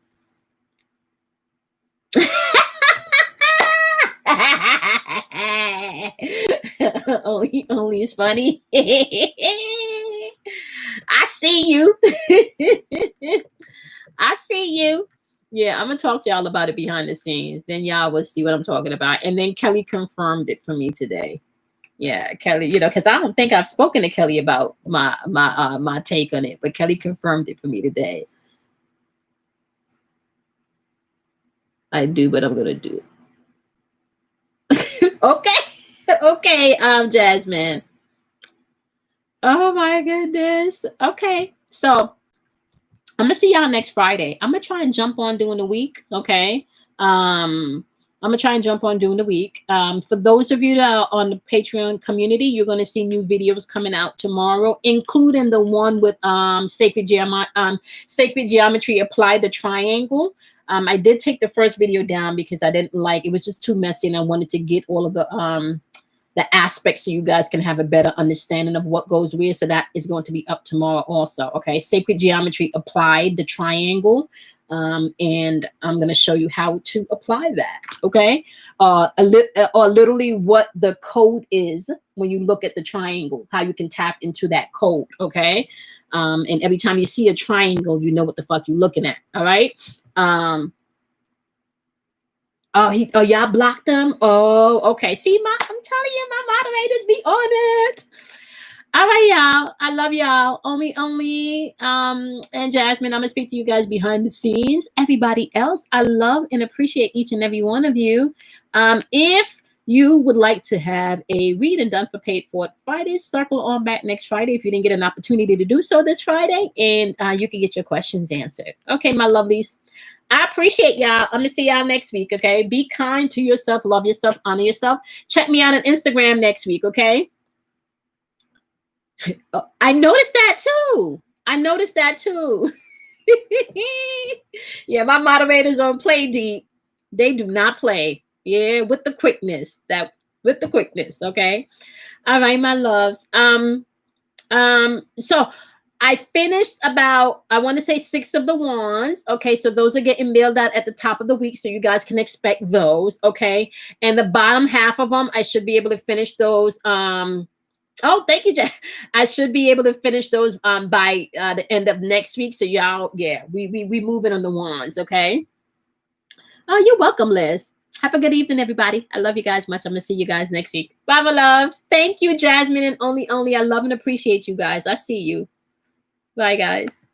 only is funny. I see you. I see you. Yeah, I'm gonna talk to y'all about it behind the scenes. Then y'all will see what I'm talking about. And then Kelly confirmed it for me today. Yeah, Kelly, because I don't think I've spoken to Kelly about my take on it, but Kelly confirmed it for me today. I do what I'm gonna do. Okay, Jasmine. Oh my goodness. Okay, so I'm gonna see y'all next Friday. I'm gonna try and jump on during the week. Okay. I'm gonna try and jump on during the week. For those of you that are on the Patreon community, you're gonna see new videos coming out tomorrow, including the one with sacred geometry applied the triangle. I did take the first video down because I didn't like it was just too messy, and I wanted to get all of the aspects so you guys can have a better understanding of what goes where. So that is going to be up tomorrow also. Okay, sacred geometry applied the triangle. And I'm going to show you how to apply that. Okay. Or literally what the code is when you look at the triangle, how you can tap into that code. Okay. And every time you see a triangle, you know what the fuck you're looking at. All right. Y'all blocked them. Oh, okay. See, I'm telling you, my moderators be on it. All right, y'all. I love y'all. Only, and Jasmine, I'm gonna speak to you guys behind the scenes. Everybody else, I love and appreciate each and every one of you. If you would like to have a reading done for Paid For Friday, circle on back next Friday if you didn't get an opportunity to do so this Friday, and you can get your questions answered. Okay, my lovelies. I appreciate y'all. I'm gonna see y'all next week. Okay, be kind to yourself, love yourself, honor yourself. Check me out on Instagram next week. Okay. I noticed that too. Yeah, my moderators don't play deep. They do not play. Yeah, with the quickness. Okay. All right, my loves. So I finished about, I want to say 6 of the wands. Okay, so those are getting mailed out at the top of the week, so you guys can expect those. Okay, and the bottom half of them, I should be able to finish those. Oh, thank you, Jack. I should be able to finish those by the end of next week. So y'all, yeah, we moving on the wands. Okay. Oh, you're welcome, Liz. Have a good evening, everybody. I love you guys much. I'm gonna see you guys next week. Bye, my love. Thank you, Jasmine, and only. I love and appreciate you guys. I see you. Bye, guys.